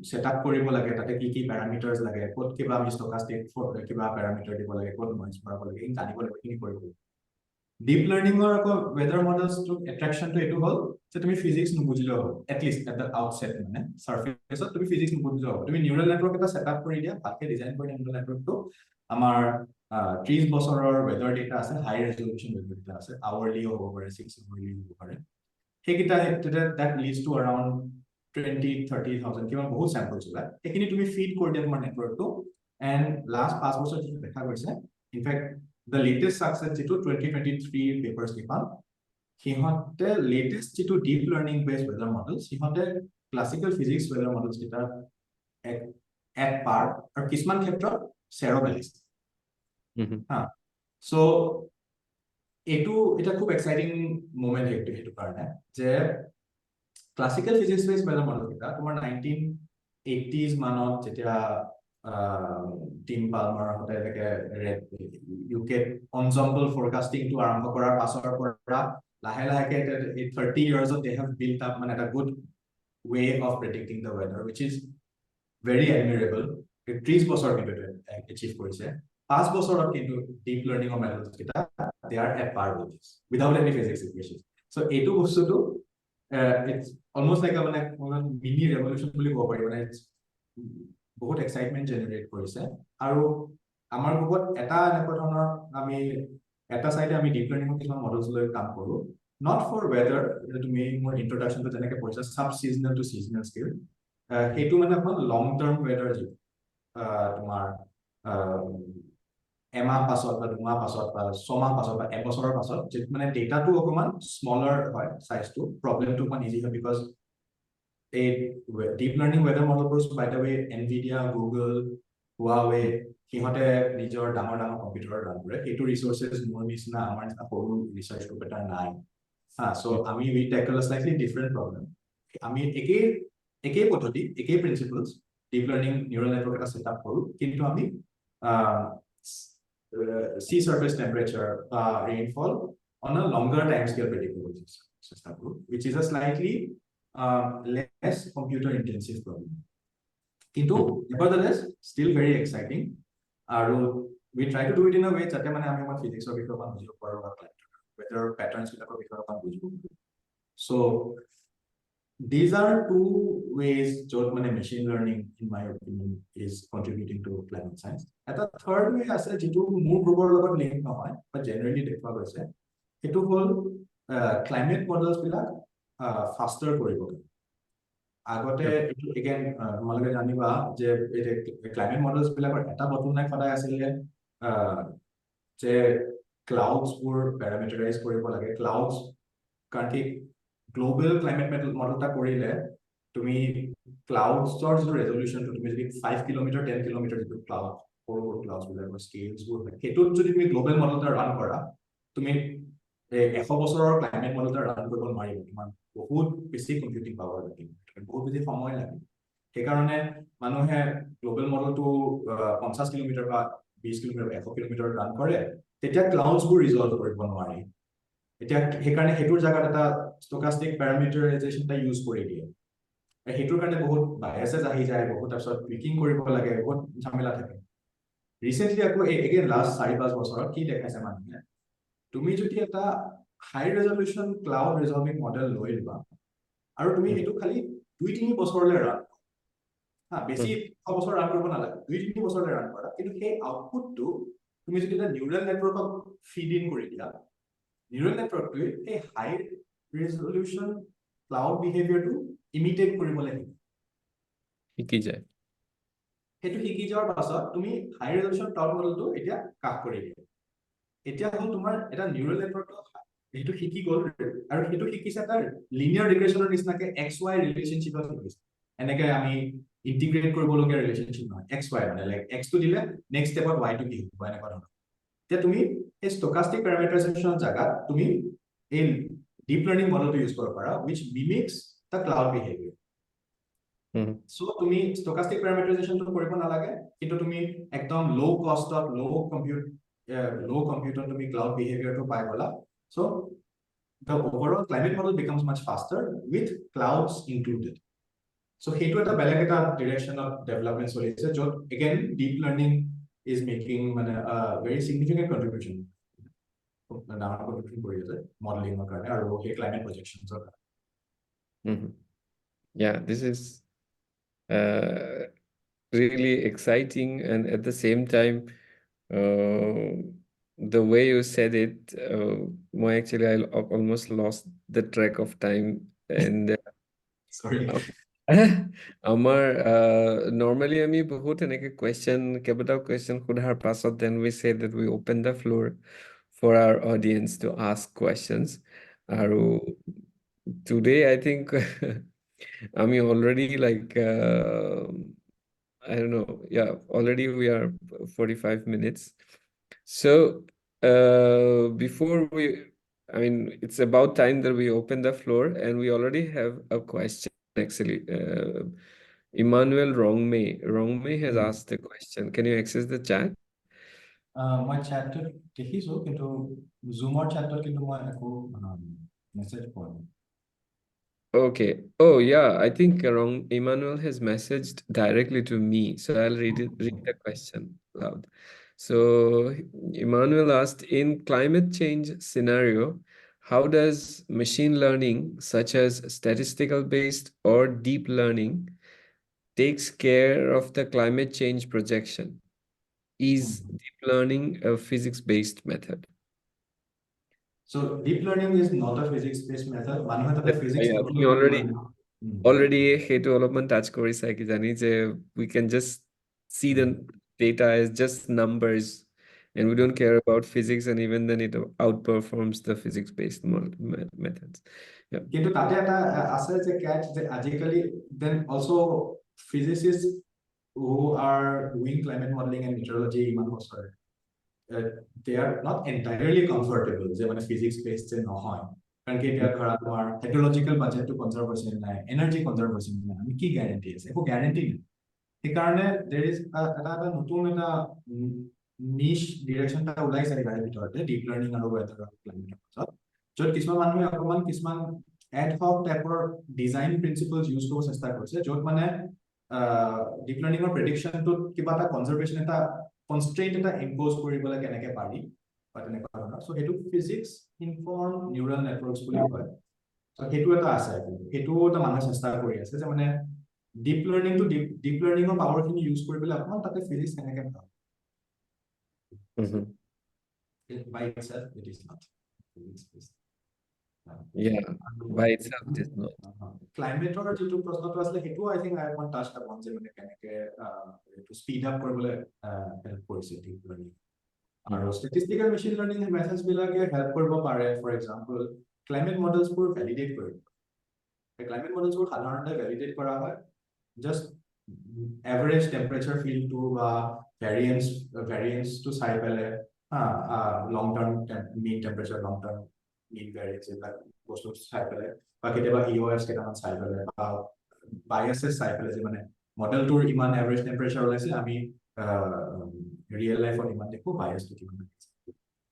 সেটআপ কৰিব লাগে তাতে কি কি প্যাৰামিটাৰছ লাগে ক'ত কিবা আমি ষ্টকাষ্টিক কিবা প্যাৰামিটাৰ দিব লাগে ক'ত নইজ ভৰাব লাগে এই জানিব লাগিব কি কৰিব ডিপ লাৰ্নিঙৰ আকৌ ৱেডাৰ মডেলছটো এট্ৰাকচনটো এইটো হ'ল যে তুমি ফিজিক্স নুবুজিলেও হ'ল এটলিষ্ট এট দ্য আউটসেট মানে সাৰফেসত তুমি ফিজিক্স নুবুজিলেও হ'ল তুমি নিউৰেল নেটৱৰ্ক এটা সেটআপ কৰি দিয়া ভালকে ডিজাইন কৰি নিউৰেল নেটৱৰ্কটো আমাৰ 30 বছৰৰ ৱেডাৰ ডেটা আছে হাই ৰেজলিউশন ৱেডাৰ ডেটা আছে আৱাৰলি হ'ব পাৰে 6 আৱাৰলি হ'ব পাৰে সেইকেইটা that leads to around 20-30,000 কিমান বহুত স্যাম্পলছ ওলাই এইখিনি তুমি ফিড কৰি দিয়া তোমাৰ নেটৱৰ্কটো এন্ড লাষ্ট 5 বছৰ যেটো দেখা গৈছে ইনফ্যাক্ট the latest success যেটো 2023 পেপাৰছ কিমান সিহঁতে latest যেটো deep learning based weather models সিহঁতে classical physics weather models এটা at par আৰু কিছুমান ক্ষেত্ৰত 𝗬𝗶𝗵𝗺 হা সো এইটো এটা খুব এক্সাইটিং মোমেন্ট সেইটো কাৰণে যে classical physics base method model এটা তোমাৰ 1980s মানত যেতিয়া টিম পালমাৰ হতে এটাকে ইউকে ensemble forecasting টো আৰম্ভ কৰাৰ পাছৰ পৰা লাহে লাহে এই 30 years of they have built up মানে এটা good way of predicting the weather which is very admirable 30 বছৰ কিন্তু achieve কৰিছে 5 বছৰত কিন্তু deep learning of methods কিটা they are at par with this without any physics equations so এইটো বস্তুটো it's almost like a mini revolution বুলি ক'ব পাৰি মানে বহুত এক্সাইটমেন্ট জেনাৰেট কৰিছে আৰু আমাৰ গ্ৰুপত এটা এনেকুৱা ধৰণৰ আমি এটা সাইডে আমি ডিপ লাৰ্নিং কিছুমান মডেলছ লৈ কাম কৰো not for weather তুমি মোৰ ইন্ট্ৰোডাকশনটো যেনেকৈ পঢ়িছা sub seasonal to seasonal scale সেইটো মানে এখন লং টাৰ্ম ৱেডাৰ জি তোমাৰ এমাহ পাছত বা দুমাহ পাছত বা ছমাহ পাছত বা এবছৰৰ পাছত যে মানে ডেটাটো অকমান স্মলাৰ হয় সাইজটো প্ৰবলেমটো অকমান ইজি হয় বিকজ এই ডিপ লাৰ্নিং ৱেডাৰ মডেলবোৰ by the way Nvidia Google Huawei সিহঁতে নিজৰ ডাঙৰ ডাঙৰ কম্পিউটাৰত ৰান কৰে সেইটো ৰিসোৰ্সেস মোৰ নিচিনা আমাৰ সৰু ৰিসাৰ্চ গ্ৰুপ এটা নাই হা সো আমি উই ট্যাকল আ স্লাইটলি ডিফাৰেন্ট প্ৰবলেম আমি একেই পদ্ধতি একেই প্ৰিন্সিপলস ডিপ লাৰ্নিং নিউৰাল নেটৱৰ্ক এটা সেটআপ কৰো কিন্তু আমি sea surface temperature rainfall on a longer time scale predictable system which is a slightly less computer intensive problem কিন্তু nevertheless still very exciting আৰু we try to do it in a way যাতে মানে আমি আমাৰ ফিজিক্সৰ বিষয়ে অকমান বুজিব পাৰো বা weather patterns বিলাকৰ বিষয়ে অকমান বুজিব so these are two ways jot mane machine learning in my opinion is contributing to climate science eta third way ase jitu more global logot link nohoy but generally dekha goise etu hol climate models bila faster koribo agote etu again malage janiba je climate models bila eta bottleneck kodai asile je clouds pur parameterize koribo lage clouds kanti global climate মডেলটা কৰিলে তুমি ক্লাউডছৰ যে ৰেজলিউশন তুমি যদি 5 কিলোমিটাৰ 10 কিলোমিটাৰ যে ক্লাউড ফৰ ক্লাউডছ বিলাকৰ স্কেলছ বোৰ হেতু যদি তুমি গ্লোবাল মডেলটা ৰান কৰা তুমি 100 বছৰৰ ক্লাইমেট মডেলটা ৰান কৰিব নোৱাৰিবা তোমাৰ বহুত বেছি কম্পিউটিং পাৱাৰ লাগে বহুত বেছি সময় লাগে সেই কাৰণে মানুহে গ্লোবাল মডেলটো 50 কিলোমিটাৰ বা 20 কিলোমিটাৰ 100 কিলোমিটাৰ ৰান কৰে তেতিয়া ক্লাউডছ বোৰ ৰিজলভ কৰিব নোৱাৰি এতিয়া হেকাৰণে হেতুৰ জায়গাত এটা stochastic parameterization টা ইউজ কৰি দিয়ে হেতুৰ কাৰণে বহুত বায়াসেস আহি যায় বহুত তাৰছত টুইকিং কৰিব লাগে বহুত ঝামেলা থাকে ৰিসেন্টলি আকৌ এগেইন লাষ্ট 4-5 বছৰত কি দেখাইছে মানুহে তুমি যদি এটা হাই ৰেজলিউশন ক্লাউড ৰিজলভিং মডেল লৈ লবা আৰু তুমি হেতু খালি 2-3 বছৰলৈ ৰান হা বেছি বছৰ ৰান কৰিব নালাগে 2-3 বছৰলৈ ৰান কৰা কিন্তু সেই আউটপুটটো তুমি যদি এটা নিউৰাল নেটৱৰ্কক ফিড ইন কৰি দিয়া neural network to a high resolution cloud behavior to imitate koribole শিকি যায় সেইটো শিকি যোৱাৰ পাছত তুমি হাই ৰেজলিউশ্যন ক্লাউড মডেলটো এতিয়া কাক কৰি দিয়া এতিয়া হ'ল তোমাৰ এটা নিউৰেল নেটৱৰ্ক সেইটো শিকি গ'ল আৰু সেইটো শিকিছে তাৰ লিনিয়াৰ ৰিগ্ৰেশ্যনৰ নিচিনাকে XY ৰিলেশ্যনশ্বিপত শিকিছে এনেকে আমি ইন্টিগ্ৰেট কৰিবলগীয়া ৰিলেশ্যনশ্বিপ নহয় XY মানে লাইক X টো দিলে নেক্সট ষ্টেপত Y টো কি হ'ব এনেকুৱা ধৰণৰ এতিয়া তুমি এই ষ্টকাষ্টিক পেৰামিটাৰাইজেশ্যনৰ জাগাত তুমি এই ডিপ লাৰ্নিং মডেলটো ইউজ কৰিব পাৰা which mimics the cloud behavior so তুমি ষ্টকাষ্টিক পেৰামিটাৰাইজেশ্যনটো কৰিব নালাগে কিন্তু তুমি একদম লো কষ্টত লো কম্পিউটত তুমি ক্লাউড বিহেভিয়াৰটো পাই গলা so the overall climate model becomes much faster with clouds included so সেইটো এটা বেলেগ এটা ডিৰেকশ্যনত ডেভেলপমেন্ট চলিছে য'ত again deep learning is making মানে a very significant contribution ডাঙৰ contribution কৰি আছে মডেলিংৰ কাৰণে আৰু সেই climate projectionsৰ কাৰণে Yeah, this is really exciting, and at the same time, the way you said it, I almost lost the track of time. And sorry আমাৰ normally আমি বহুত এনেকে কেইবাটাও question সোধাৰ পাছত then we say that we open the floor for our audience to ask questions. আৰু today I think আমি already like I don't know, yeah, already we are 45 minutes. So before I mean, it's about time that we open the floor, and we already have a question actually. Emmanuel Rongmei has asked a question. Can you access the chat? মই chatত দেখিছো কিন্তু Zoom-ৰ chatত কিন্তু মই একো মেছেজ পোৱা নাই Okay. Oh, yeah. I think Emmanuel has messaged directly to me. So I'll read the question loud. So Emmanuel asked, in climate change scenario, how does machine learning, such as statistical based or deep learning, takes care of the climate change projection? Is deep learning a physics-based method? So deep learning is not a physics-based method. মানুহে তাতে physics Yeah, নকৰিব we already নোৱাৰে। সেইটো অলপমান টাচ কৰিছা কিজানি যে we can just see the data as just numbers and we don't care about physics, and even then it outperforms the physics-based methods. Yeah. কিন্তু তাতে এটা আছে যে catch যে আজিকালি then also physicists who are doing climate modeling and meteorology ইমান বছৰ they are not entirely comfortable যে মানে physics-based যে নহয় কাৰণ কি এতিয়া ধৰা তোমাৰ হেটেৰলজিকেল বাজেটটো কনজাৰ্ভ হৈছে নাই এনাৰ্জি কনজাৰ্ভ হৈছে নাই আমি কি গ্যাৰান্টি আছে একো গ্যাৰান্টি নাই সেইকাৰণে there is এটা নতুন এটা নিশ ডিৰেকশ্যন এটা ওলাইছে ইয়াৰ ভিতৰতে ডিপ লাৰ্নিং আৰু ৱেদাৰ ক্লাইমেটৰ মাজত য'ত কিছুমান মানুহে অকমান কিছুমান ad hoc টাইপৰ ডিজাইন প্ৰিন্সিপলছ ইউজ কৰিব চেষ্টা কৰিছে য'ত মানে ডিপ লাৰ্নিংৰ প্ৰেডিকশ্যনটোত কিবা এটা কনজাৰ্ভেশ্যন এটা কনষ্ট্ৰেইণ্ট এটা ইম্প'জ কৰিবলৈ কেনেকৈ পাৰি বা তেনেকুৱা ধৰণৰ চ' সেইটো ফিজিক্স ইনফৰ্ম নিউৰেল নেটৱৰ্কছ বুলি কয় চ' সেইটো এটা আছে সেইটো এটা মানুহে চেষ্টা কৰি আছে যে মানে ডিপ লাৰ্নিঙৰ পাৱাৰখিনি ইউজ কৰিবলৈ অকণমান তাতে ফিজিক্স কেনেকৈ ভাল by itself it is not physics-based. Yeah, by itself it is not. Climate-ৰ যিটো প্ৰশ্নটো আছিলে সেইটো I think I want touch upon যে মানে কেনেকৈ to speed up কৰিবলৈ help কৰিছে deep learning আৰু statistical machine learning methods বিলাকে help কৰিব পাৰে for example climate models বোৰ validate কৰিব climate models বোৰ সাধাৰণতে validate কৰা হয় just average temperature field to variance to চাই পেলাই long term mean temperature long term mean variance এইবিলাক বস্তু চাই পেলাই বা কেতিয়াবা EOS কেইটামান চাই পেলাই বা biases চাই পেলাই যে মানে মডেলটোৰ ইমান এভাৰেজ টেম্পাৰেচাৰ ওলাইছে আমি ৰিয়েল লাইফত ইমান দেখো biasটো কিমান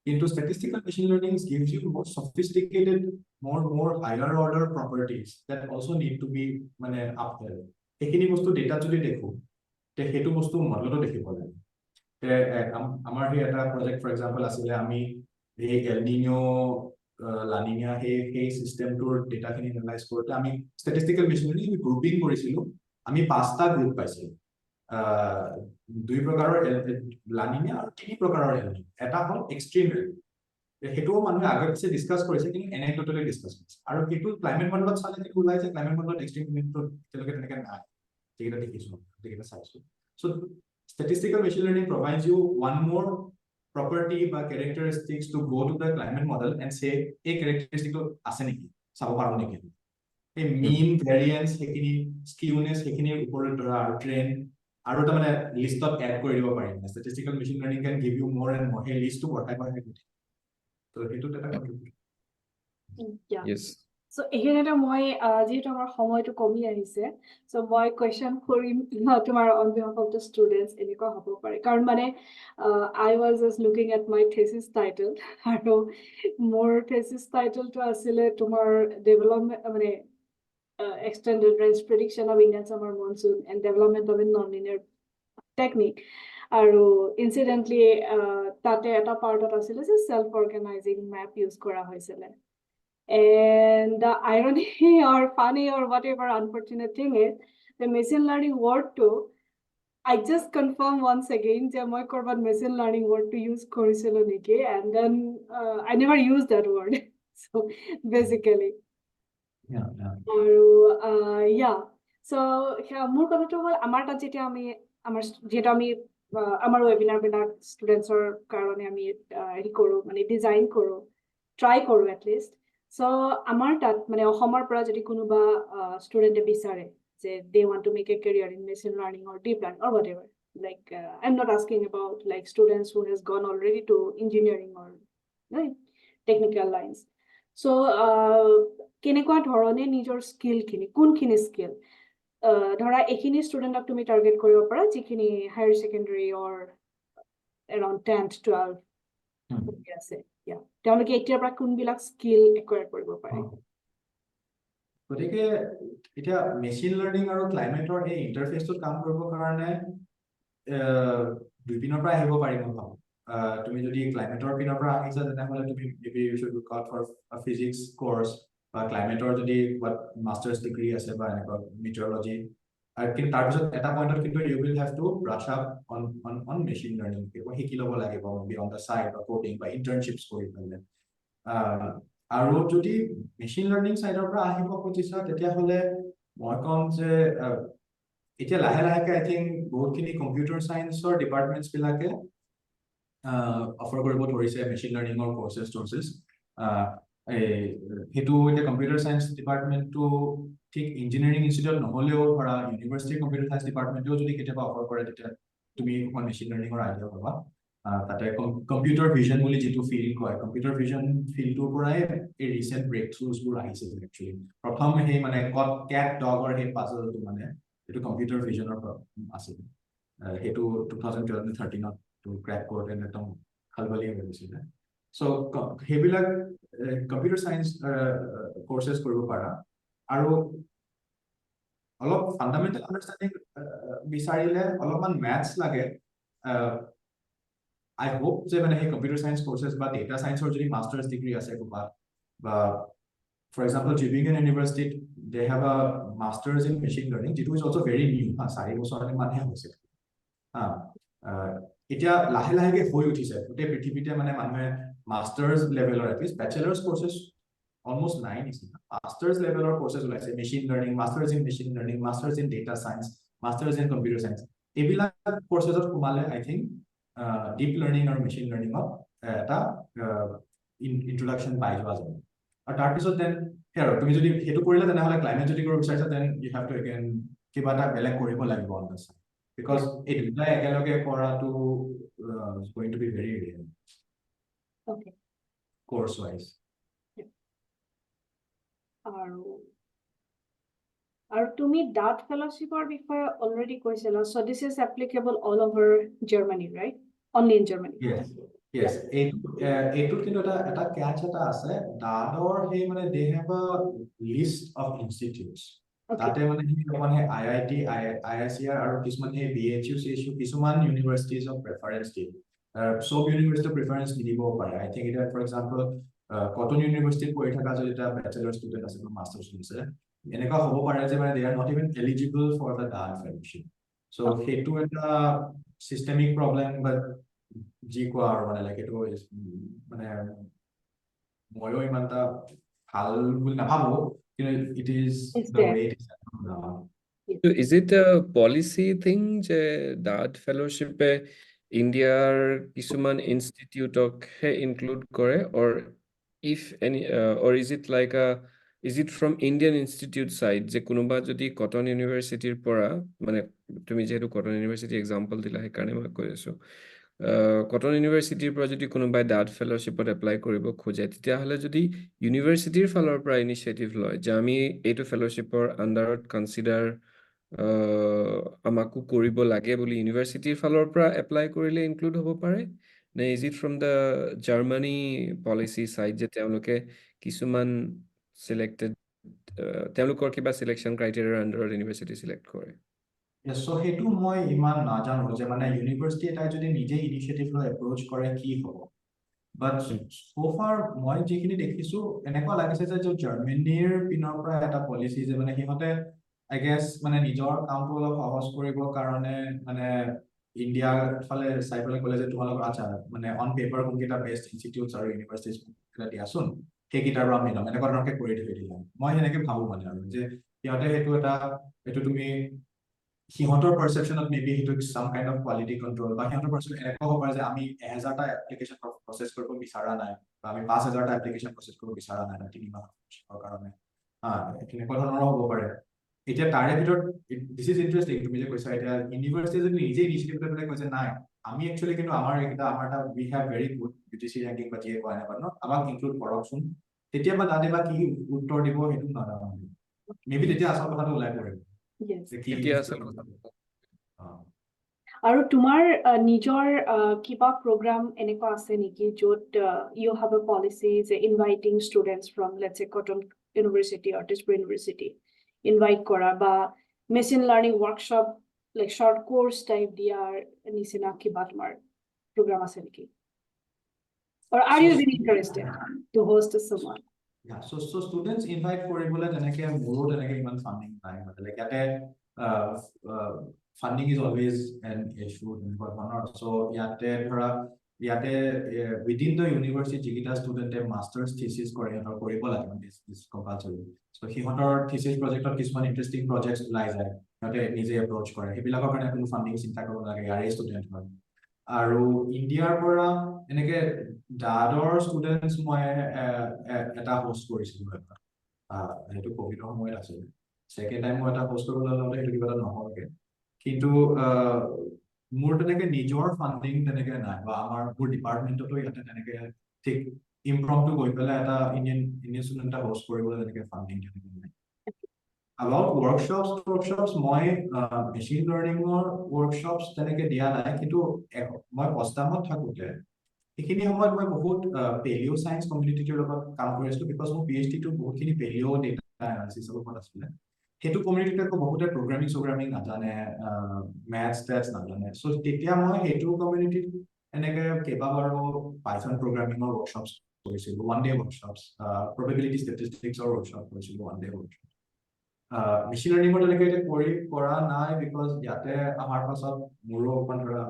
কিন্তু statistical machine learning gives you more sophisticated more higher order properties that also need to be মানে upheld এইখিনি বস্তু ডেটা যদি দেখো তে সেইটো বস্তু মডেলতো দেখিব লাগে আমাৰ সেই এটা প্ৰজেক্ট ফৰ এক্সাম্পল আছিলে আমি এই এল নিনো লানিনা সেই সিস্টেমটোৰ ডেটাখিনি এনালাইজ কৰোঁতে আমি ষ্টেটিষ্টিকেল মেচিন লাৰ্নিং গ্ৰুপিং কৰিছিলোঁ আমি 5টা গ্ৰুপ পাইছিলোঁ 2 প্ৰকাৰৰ লানিনা আৰু 3 প্ৰকাৰৰ এল নিনো এটা হ'ল এক্সট্ৰিম এল সেইটোও মানুহে আগত পিছে ডিছকাছ কৰিছে কিন্তু এনেক্ডটলি ডিছকাছ কৰিছে আৰু সেইটো ক্লাইমেট মডেলত চালে সেইটো ওলাইছে ক্লাইমেট মডেলত এক্সট্ৰিম এলটো তেওঁলোকে তেনেকৈ নাই যেটা দেখিছোঁ যেটা চাইছোঁ So statistical machine learning provides you one more property বা characteristics to go to the climate model and say a characteristic আছে নেকি চাব পাৰো নেকি a mean variance হেখিনি skewness হেখিনিৰ ওপৰত ধৰা আৰু trend আৰু এটা মানে লিষ্টত এড কৰি দিব পাৰিম statistical machine learning can give you more and more a list to বঢ়াই বঢ়াই গৈ তো সেইটো এটা কন্ট্ৰিবিউট Yeah. Yes. So এইখিনিতে মই যেহেতু আমাৰ সময়টো কমি আহিছে so মই কোৱেশ্চন কৰিম তোমাৰ on behalf of the students এনেকুৱা হ'ব পাৰে কাৰণ মানে I was just looking at my thesis title আৰু মোৰ thesis title টো আছিলে তোমাৰ development মানে extended range prediction of Indian summer monsoon and development of a non-linear technique আৰু incidentally তাতে এটা পাৰ্টত আছিলে যে self organizing map use কৰা হৈছিলে And the irony or funny or whatever unfortunate thing is, the machine learning word too, I just confirm once again that my corporate machine learning word to use Koriselonike, and then I never used that word. So basically, yeah yeah. So মোৰ কথাটো হ'ল আমাৰ তাত যেতিয়া আমি যেটা আমি আমাৰ webinar বিলাক students-ৰ কাৰণে আমি হেৰি কৰো মানে ডিজাইন কৰো ট্ৰাই কৰো at least so আমাৰ তাত মানে অসমৰ পৰা যদি কোনোবা ষ্টুডেন্টে বিচাৰে যে they want to make a career in machine learning or deep learning or whatever like I'm not asking about like students who has gone already to engineering or technical lines so কেনেকুৱা ধৰণে নিজৰ স্কিল খিনি কোনখিনি স্কিল ধৰা এখিনি ষ্টুডেন্টক তুমি টাৰ্গেট কৰিব পাৰা যিখিনি হায়াৰ সেকেন্ডাৰী অৰ around 10th 12 আছে yeah তেওঁলোকে এতিয়াৰ পৰা কোনবিলাক স্কিল একুৱায়াৰ কৰিব পাৰে গতিকে এতিয়া মেচিন লাৰ্নিং আৰু ক্লাইমেটৰ এই ইন্টাৰফেসটোত কাম কৰিবৰ কাৰণে দুই পিনৰ পৰা আহিব পাৰিম ভাবো তুমি যদি ক্লাইমেটৰ পিনৰ পৰা আহিছা তেনেহলে তুমি maybe you should look out for a physics course বা ক্লাইমেটৰ যদি মাস্টাৰ্স ডিগ্ৰী আছে বা এনেকুৱা মিটিঅৰলজি আৰু কিন্তু তাৰ পিছত এটা পইণ্টত কিন্তু you will have to brush up on machine learning শিকি ল'ব লাগিব maybe on the side বা coding বা internships কৰি পেলাই আৰু যদি মেচিন লাৰ্নিং সাইডৰ পৰা আহিব খুজিছা তেতিয়া হলে মই কম যে এতিয়া লাহে লাহে আই থিংক বহুতখিনি কম্পিউটাৰ সায়েন্সৰ ডিপাৰ্টমেন্টছ বিলাকে অফাৰ কৰিব ধৰিছে মেচিন লাৰ্নিংৰ কোৰ্सेছ হেতু এতিয়া কম্পিউটাৰ সায়েন্স ডিপাৰ্টমেন্টটো ঠিক ইঞ্জিনিয়াৰিং ইনষ্টিটিউট নহলেও ধৰা ইউনিভাৰ্চিটি কম্পিউটাৰ সায়েন্স ডিপাৰ্টমেন্টেও যদি কেতিয়াবা অফাৰ কৰে তেতিয়া তুমি মেচিন লাৰ্নিংৰ আইডিয়া পাবা তাতে কম্পিউটাৰ ভিজন বুলি যেটো ফিল্ড কয় কম্পিউটাৰ ভিজন ফিল্ডটোৰ পৰাই এই ৰিসেন্ট ব্ৰেকথ্ৰুজ বোৰ আহিছে একচুয়ালি প্ৰথম হে মানে ক্যাট ডগৰ হে পাজলটো মানে এটো কম্পিউটাৰ ভিজনৰ আছিল হেতু 2012-13 to crack code and একদম খালবালি হৈছিল সো হেবিলাক কম্পিউটাৰ সায়েন্স কোৰ্সেছ কৰিব পাৰা আৰু অলপ ফান্ডামেন্টাল আন্ডাৰস্ট্যান্ডিং বিচাৰিলে অলপমান ম্যাথছ লাগে I hope যে মানে এই কম্পিউটাৰ সায়েন্স কোৰ্সেছ বা ডেটা সায়েন্সৰ যদি মাস্টাৰ্স ডিগ্ৰী আছে বা for example Tübingen University they have a masters in machine learning which is also very new 4 বছৰ মানহে হৈছে এতিয়া লাহে লাহে হৈ উঠিছে গোটেই পৃথিৱীতে মানে মানুহে মাস্টাৰ্স লেভেলৰ at least bachelor's courses almost 9 is master's level or courses ওলাইছে machine learning masters in machine learning masters in data science masters in computer science এইবিলাক কোৰ্সেছত সোমালে I think deep learning or machine learning এটা introduction পাই যোৱা যায় আৰু তাৰ পিছত দেন হেৰ তুমি যদি হেতু কৰিলে তেনেহলে ক্লাইমেট যদি কৰিব বিচাৰিছা then you have to again কিবা এটা বেলেগ কৰিব লাগিব on this because it দুটা একেলগে কৰাটো is going to be very rare okay course wise আৰু তুমি DAAD fellowshipৰ বিষয়ে already কৈছিলা so this is applicable all over Germany right only in Germany yes এইটো কিন্তু এটা ক্যাচ এটা আছে DAADৰ হে মানে they have a list of institutes তাতে মানে IIT IISER আৰু কিছুমান হে BHU CSU কিছুমান universities of preference দিয়ে সব university preference নিদিব পাৰে I think it for example Cotton University পঢ়ি থকা যদি এটা bachelor student আছে বা master student আছে এনেকুৱা হ'ব পাৰে যে মানে they are not even eligible for the DAAD fellowship so হেতু এটা systemic problem but জি কোৱা আৰু মানে লাইক এটো মানে ময়ো ইমানটা ভাল বুলি নাভাবো কিন্তু it is the way it is Yes. So is it a policy thing যে DAAD fellowship এ ইন্ডিয়াৰ কিছুমান ইনষ্টিটিউটকহে ইনক্লুড কৰে or if any or is it from Indian institute side যে কোনোবা যদি কটন ইউনিভাৰ্চিটিৰ পৰা মানে তুমি যেহেতু কটন ইউনিভাৰ্চিটি এক্সাম্পল দিলা সেইকাৰণে মই কৈ আছো কটন ইউনিভাৰ্চিটিৰ পৰা যদি কোনোবাই DAAD ফেলোশ্বিপত এপ্লাই কৰিব খোজে তেতিয়াহ'লে যদি ইউনিভাৰ্চিটিৰ ফালৰ পৰা ইনিচিয়েটিভ লয় যে আমি এইটো ফেলোশ্বিপৰ আণ্ডাৰত কনচিডাৰ আমাকো কৰিব লাগে বুলি ইউনিভাৰ্চিটিৰ ফালৰ পৰা এপ্লাই কৰিলে ইনক্লুড হ'ব পাৰে নে is it from the Germany policy side যে তেওঁলোকে কিছুমান সিলেক্টেড তেওঁলোকৰ কিবা সিলেকশ্যন ক্ৰাইটেৰিয়াৰ আণ্ডাৰত ইউনিভাৰ্চিটি সিলেক্ট কৰে সো সেইটো মই ইমান নাজানো যে মানে ইউনিভাৰ্চিটি এটাই যদি নিজে ইনিচিয়েটিভ লৈ এপ্ৰোচ কৰে কি হ'ব বাট সোফাৰ মই যিখিনি দেখিছো এনেকুৱা লাগিছে যে জাৰ্মানীৰ পিনৰ পৰা এটা পলিচি যে মানে সিহঁতে আই গেছ মানে নিজৰ কামটো অলপ সহজ কৰিবৰ কাৰণে মানে ইণ্ডিয়াৰ ফালে চাই পেলাই ক'লে যে তোমালোকৰ আচ্ছা মানে অন পেপাৰ কোনকেইটা বেষ্ট ইনষ্টিটিউটছ আৰু ইউনিভাৰ্চিটিজ দিয়াচোন সেইকেইটাৰ পৰা আমি ল'ম এনেকুৱা ধৰণকে কৰি থৈ দিলে মই সেনেকে ভাবো মানে আৰু যে সিহঁতে সেইটো তুমি সিহঁতৰ পাৰসেপশ্যনত মেবি সেইটো সাম কাইণ্ড অফ কোৱালিটি কন্ট্ৰল বা সিহঁতৰ পাৰসেপশ্যন এনেকুৱা হ'ব পাৰে যে আমি 1000টা এপ্লিকেশ্যন প্ৰচেছ কৰিব বিচৰা নাই বা আমি 5000টা এপ্লিকেশ্যন প্ৰচেছ কৰিব বিচৰা নাই 3 মাহৰ কাৰণে এনেকুৱা ধৰণৰ হ'ব পাৰে এতিয়া তাৰে ভিতৰত দিছ ইজ ইণ্টাৰেষ্টিং তুমি যে কৈছা এতিয়া ইউনিভাৰ্চিটি যদি নিজে ইনিচিয়েটিভ লৈ পেলাই কৈছে নাই আমি একচুৱেলি কিন্তু আমাৰ এটা we have very good UGC ranking বা যিয়ে কোৱা এনেকুৱা ন আমাক ইনক্লুড কৰকচোন তেতিয়াবা তাতে বা কি উত্তৰ দিব সেইটো নাজানো মেবি তেতিয়া আচল কথাটো ওলাই পৰিব আৰু তোমাৰ নিজৰ কিবা প্ৰগ্ৰাম এনেকুৱা আছে নেকি য'ত you have a policy যে inviting students from let's say Cotton University or Teachpur University invite কৰা বা machine learning workshop like short course type দিয়াৰ নিচিনা কিবা তোমাৰ program আছে নেকি or are you really interested to host someone Yeah, so students invite কৰিবলৈ তেনেকে মোৰো তেনেকে ইমান ফান্ডিং নাই মানে like ইয়াতে funding is always an issue এনেকুৱা ধৰণৰ so ইয়াতে ধৰা ইয়াতে within the university যিকেইটা ষ্টুডেণ্টে মাষ্টাৰ্ছ থিচিছ কৰে সিহঁতৰ কৰিব লাগে this compulsory so সিহঁতৰ থিচিছ প্ৰজেক্টত কিছুমান ইণ্টাৰেষ্টিং প্ৰজেক্টছ ওলাই যায় সিহঁতে নিজে এপ্ৰ'চ কৰে সেইবিলাকৰ কাৰণে কোনো ফান্ডিং চিন্তা কৰিব নালাগে ইয়াৰে ষ্টুডেণ্ট হয় আৰু ইণ্ডিয়াৰ পৰা এনেকে DAADৰ ষ্টুডেণ্টছ মই এটা হোষ্ট কৰিছিলো সেইটো কোভিডৰ সময়ত আছিল ছেকেণ্ড টাইম মই এটা হোষ্ট কৰিবলৈ লওঁতে সেইটো কিবা এটা নহ'লগে কিন্তু মোৰ তেনেকে নিজৰ ফান্ডিং তেনেকে নাই বা মোৰ ডিপাৰ্টমেণ্টতো ইয়াতে তেনেকে ঠিক ইম্প্ৰম্পটো গৈ পেলাই এটা ইণ্ডিয়ান ষ্টুডেণ্ট এটা হোষ্ট কৰিবলৈ তেনেকে ফান্ডিং তেনেকে নাই About workshops মই মেচিন লাৰ্নিঙৰ workshops তেনেকে দিয়া নাই কিন্তু মই পটছডামত থাকোতে এইখিনি সময়ত মই বহুত পেলিও সায়েন্স কমিউনিটিৰ লগত কাম কৰি আছিলো বিকজ মোৰ PhD টো বহুতখিনি পেলিও ডেটা এনালাইচিছৰ ওপৰত আছিলে সেইটো কমিউনিটিতে বহুতে প্ৰগ্ৰামিং নাজানে মেথছ নাজানে চ' তেতিয়া মই সেইটো কমিউনিটিত এনেকে কেইবাবাৰো পাইথন প্ৰগ্ৰামিঙৰ workshops কৰিছিলো one day workshops probability statisticsৰ workshop কৰিছিলো one day workshop মেচিন লাৰ্নিঙৰ তেনেকে কৰা নাই বিকজ ইয়াতে আমাৰ পাছত মোৰো অকণ ধৰা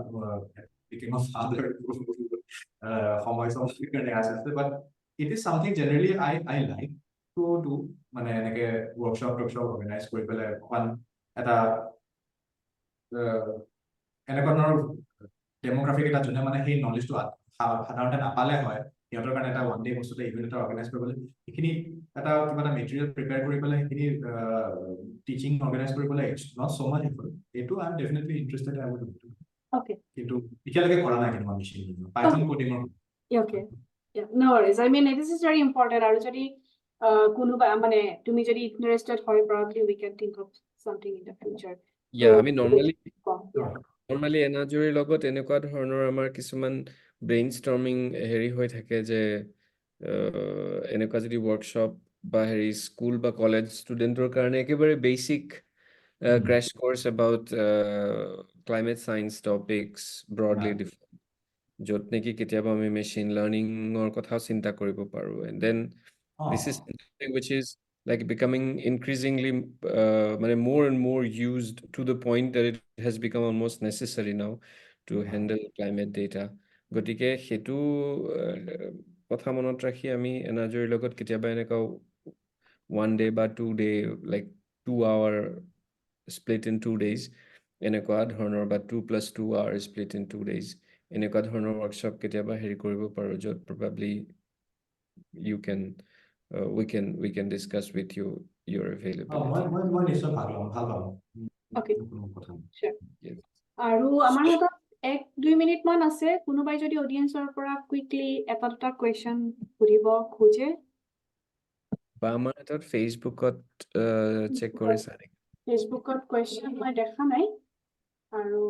সময় কাৰণে আছে but it is something generally I like to do মানে এনেকে ৱৰ্কশ্বপ অৰ্গেনাইজ কৰি পেলাই অকমান এটা এনেকুৱা ধৰণৰ ডেমোগ্ৰাফিক এটা যোনে মানে সেই নলেজটো সাধাৰণতে নাপালে হয় সিহঁতৰ কাৰণে এটা ওৱান ডে বস্তুতে ইভেণ্ট এটা অৰ্গেনাইজ কৰিবলৈ সেইখিনি এটা কিবা এটা মেটেৰিয়েল প্ৰিপেয়াৰ কৰি পেলাই সেইখিনি টিচিং অৰ্গেনাইজ কৰিবলৈ নট চ' মাচ ইফৰ্ট এইটো I am definitely interested I would do okay কিন্তু এতিয়ালৈকে কৰা নাই কিন্তু মেচিন পাইথন কোডিঙৰ okay yeah no worries I mean this is very important আৰু যদি কোনোবা মানে তুমি যদি interested হয় probably we can think of something in the future yeah I mean normally এনাজৰিৰ লগত এনেকুৱা ধৰণৰ আমাৰ কিছুমান ব্ৰেইনষ্টৰ্মিং হেৰি হৈ থাকে যে এনেকুৱা যদি ৱৰ্কশ্বপ বা হেৰি স্কুল বা কলেজ ষ্টুডেণ্টৰ কাৰণে একেবাৰে basic crash course about climate science topics broadly defined য'ত নেকি কেতিয়াবা আমি মেচিন লাৰ্নিঙৰ কথাও চিন্তা কৰিব পাৰো and then this is something which is like becoming increasingly more and more used to the point that it has become almost necessary now to handle climate data গতিকে হেতু কথা মনত ৰাখি আমি এনাজৰিৰ লগত কেতিয়াবা এনেকা one day বা 2 day like 2 hour split in 2 days এনেকুৱা ধৰণৰ বা 2+2 hours split in 2 days এনেকুৱা ধৰণৰ workshop কেতিয়াবা হেৰি কৰিব পাৰো য'ত probably you can we can discuss with you your availability মই নিশ্চয় ভাল পাম Okay. কথা Sure. Yes. আৰু আমাৰ হাতত 1-2 মিনিট মান আছে কোনোবাই যদি অডিয়েন্সৰ পৰা কুইকলি এটা দুটা কোৱেশ্চন সুধিব খোজে বা আমাৰ হাতত ফেচবুকত চেক কৰিছা নেকি ফেচবুকত কোৱেশ্চন মই দেখা নাই আৰু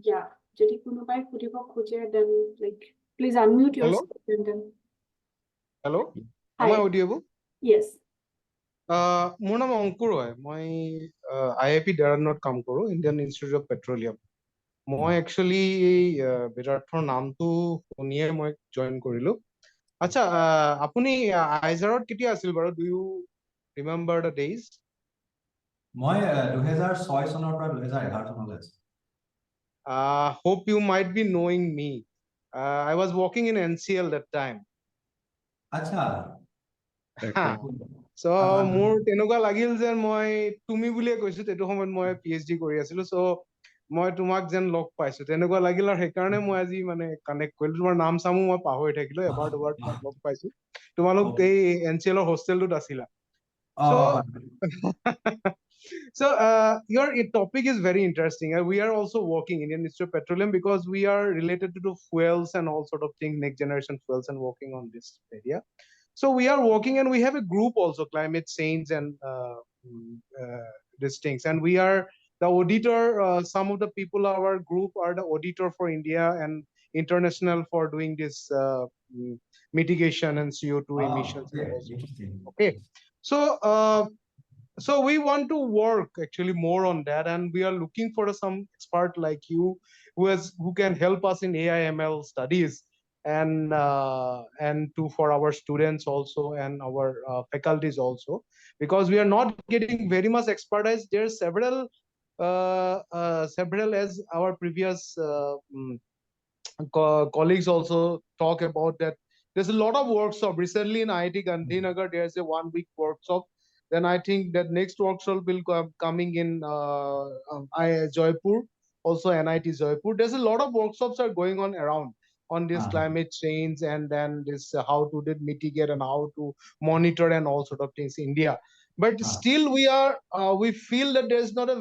ইয়া যদি কোনোবাই সুধিব খোজে then like please unmute Hello? yourself and then Hello? Hi. Am I audible? yes মোৰ নাম অংকুৰ হয় মই IIP দেৰাদুনত কাম কৰো ইণ্ডিয়ান ইনষ্টিটিউট অফ পেট্ৰলিয়াম মই একচুৱেলি এই বেদাৰ্থৰ নামটো শুনিয়ে মই জইন কৰিলো আচ্ছা আপুনি আইজাৰত কেতিয়া আছিল বাৰু do you remember the days মই 2006 চনৰ পৰা 2011 চনলৈ আছো hope you might be knowing me I was working in NCL that time আচ্ছা Okay. So মোৰ তেনেকুৱা লাগিল যে মই তুমি বুলিয়ে কৈছো তেটো সময়ত মই PhD কৰি আছিলো so মই তোমাক যেন লগ পাইছো তেনেকুৱা লাগিল আৰু সেইকাৰণে মই আজি মানে কানেক্ট কৰিলো তোমাৰ নাম চামো মই পাহৰি থাকিলো এবাৰ দুবাৰ তোমাক লগ পাইছো তোমালোক এই NCL ৰ হোষ্টেলটোত আছিলা so so your topic is very interesting and we are also working in Indian Petroleum because we are related to the fuels and all sort of things next generation fuels and working on this area so we are working and we have a group also climate change and these things and we are the auditor some of the people our group are the auditor for India and international for doing this mitigation and CO2 emissions and also. Okay so so we want to work actually more on that and we are looking for some expert like you who can help us in AI/ML studies and for our students also and our faculties also because we are not getting very much expertise there are several as our previous colleagues also talk about that there's a lot of workshop recently in IIT Gandhinagar there's a 1 week workshop then I think that next workshop will coming in Jaipur also NIT Jaipur there's a lot of workshops are going on around on this climate change and then this how to mitigate and how to monitor and all sort of things in India but still we feel that there's not a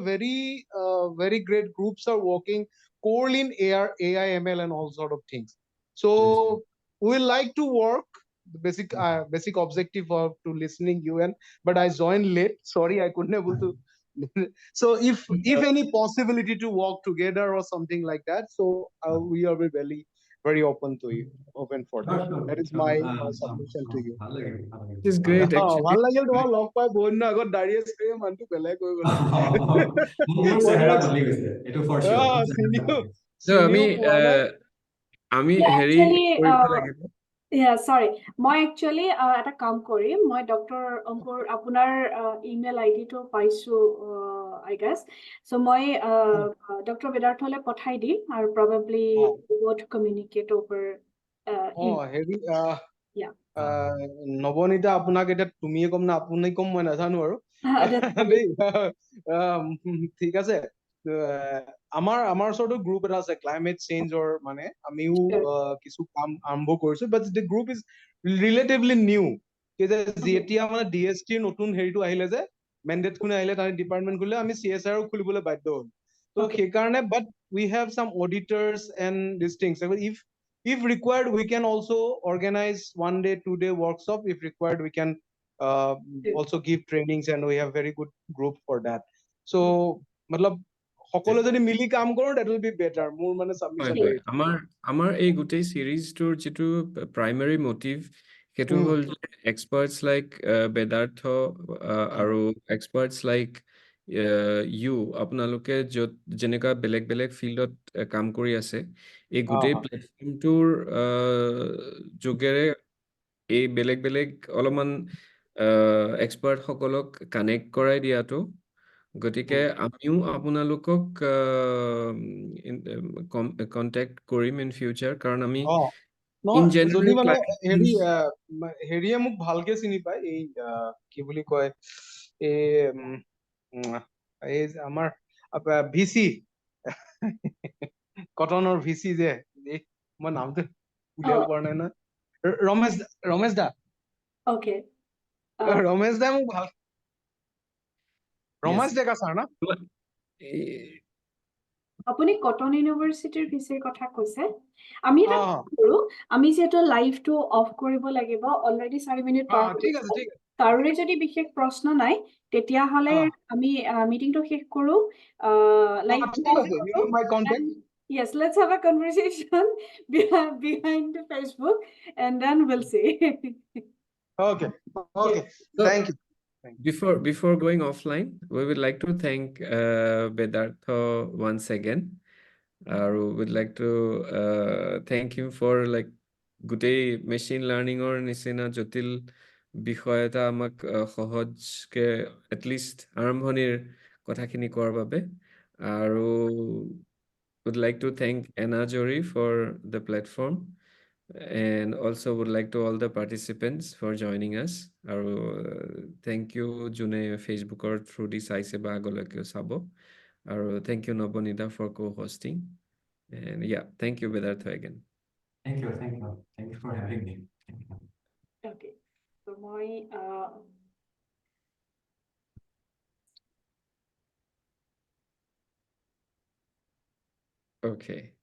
very great groups are working core in AI/ML and all sort of things so we like to work the basic objective of to listening you and but I joined late sorry I couldn't able to so if any possibility to work together or something like that so we are very open to you open for that that is my submission to you It is great actually ভাল লাগিল তোমাৰ লগ পাই বহুত দিনৰ আগত দাড়ি আছে মানুহটো বেলেগ হৈ গ'ল মোৰ চেহেৰা বদলি গৈছে এটো ফৰ so আমি হেৰি কৰিব লাগিব Yeah, sorry. মই actually এটা কাম কৰিম মই ডক্টৰ অংকুৰ আপোনাৰ ইমেইল আইডি টো পাইছো I guess so মই ডক্টৰ বেদাৰ্থলৈ পঠাই দিম আৰু probably both communicate over হেৰি yeah নবনীতা আপোনাক এতিয়া তুমিয়ে কম না আপুনি কম মই নাজানো আৰু ঠিক আছে আমাৰ ওচৰতো গ্ৰুপ এটা আছে ক্লাইমেট চেঞ্জৰ মানে আমিও কিছু কাম আৰম্ভ কৰিছো বাট the group is relatively new যেতিয়া মানে DST নতুন হেৰিটো আহিলে যে মেন্ডেট কোনে আহিলে তাৰ ডিপাৰ্টমেন্ট খুলিলে আমি CSR খুলিবলৈ বাধ্য হল তো সেইকাৰণে but we have some auditors and these things if required we can also organize 1 day 2 day workshop if required we can also give trainings and we have very good group for that so matlab সকলো যদি মিলি কাম কৰো that will be better মোৰ মানে সাবমিশন কৰি আমাৰ এই গোটেই সিৰিজটোৰ যেটো প্ৰাইমাৰী মোটিভ হেতু হল এক্সপাৰ্টস লাইক বেদাৰ্থ আৰু এক্সপাৰ্টস লাইক ইউ আপোনালোকে যেনেকা বেলেগ ফিল্ডত কাম কৰি আছে এই গোটেই প্লেটফৰ্মটোৰ যোগেৰে এই বেলেগ অলপমান এক্সপাৰ্ট সকলক কানেক্ট কৰাই দিয়াটো গতিকে আমিও আপোনালোকক কন্টেক্ট কৰিম ইন ফিউচাৰ কাৰণ আমি যদি মানে হেৰিয়ে মোক ভালকে চিনি পায় এই কি বুলি কয় এই এই যে আমাৰ ভিচি কটনৰ ভিচি যে মই নামটো উলিয়াব পৰা নাই না ৰমেশ দা Okay. ৰমেশ দা মোক ভাল Yes. ৰমেশ ডেকা ছাৰ না Eh, আপুনি কটন ইউনিভাৰ্চিটিৰ ভিচিৰ কথা কৈছে আমি এটা অ কৰো আমি যিহেতু লাইভটো অফ কৰিব লাগিব অলৰেডি 4 মিনিট পাৰ ঠিক আছে ঠিক আছে কাৰোৰে যদি বিশেষ প্ৰশ্ন নাই তেতিয়াহলে অ আমি মিটিংটো শেষ কৰো লাইভ ঠিক আছে you know my contact yes let's have a conversation behind the Facebook and then we'll see okay okay So, thank you before going offline, we would like to thank Bedartha once again. We would like to thank him for like গোটেই মেচিন লাৰ্ণিঙৰ নিচিনা জটিল বিষয় এটা আমাক সহজকে এটলিষ্ট আৰম্ভণিৰ কথাখিনি কোৱাৰ বাবে আৰু would like to thank 𝗂𝗪 for the platform and also would like to all the participants for joining us আৰু thank you যোনে ফেচবুকৰ through দি চাইছে বা আগলৈকে চাব আৰু thank you Nabanita for co-hosting and yeah thank you Bedartha again Thank you for having me. Thank you. okay so মই okay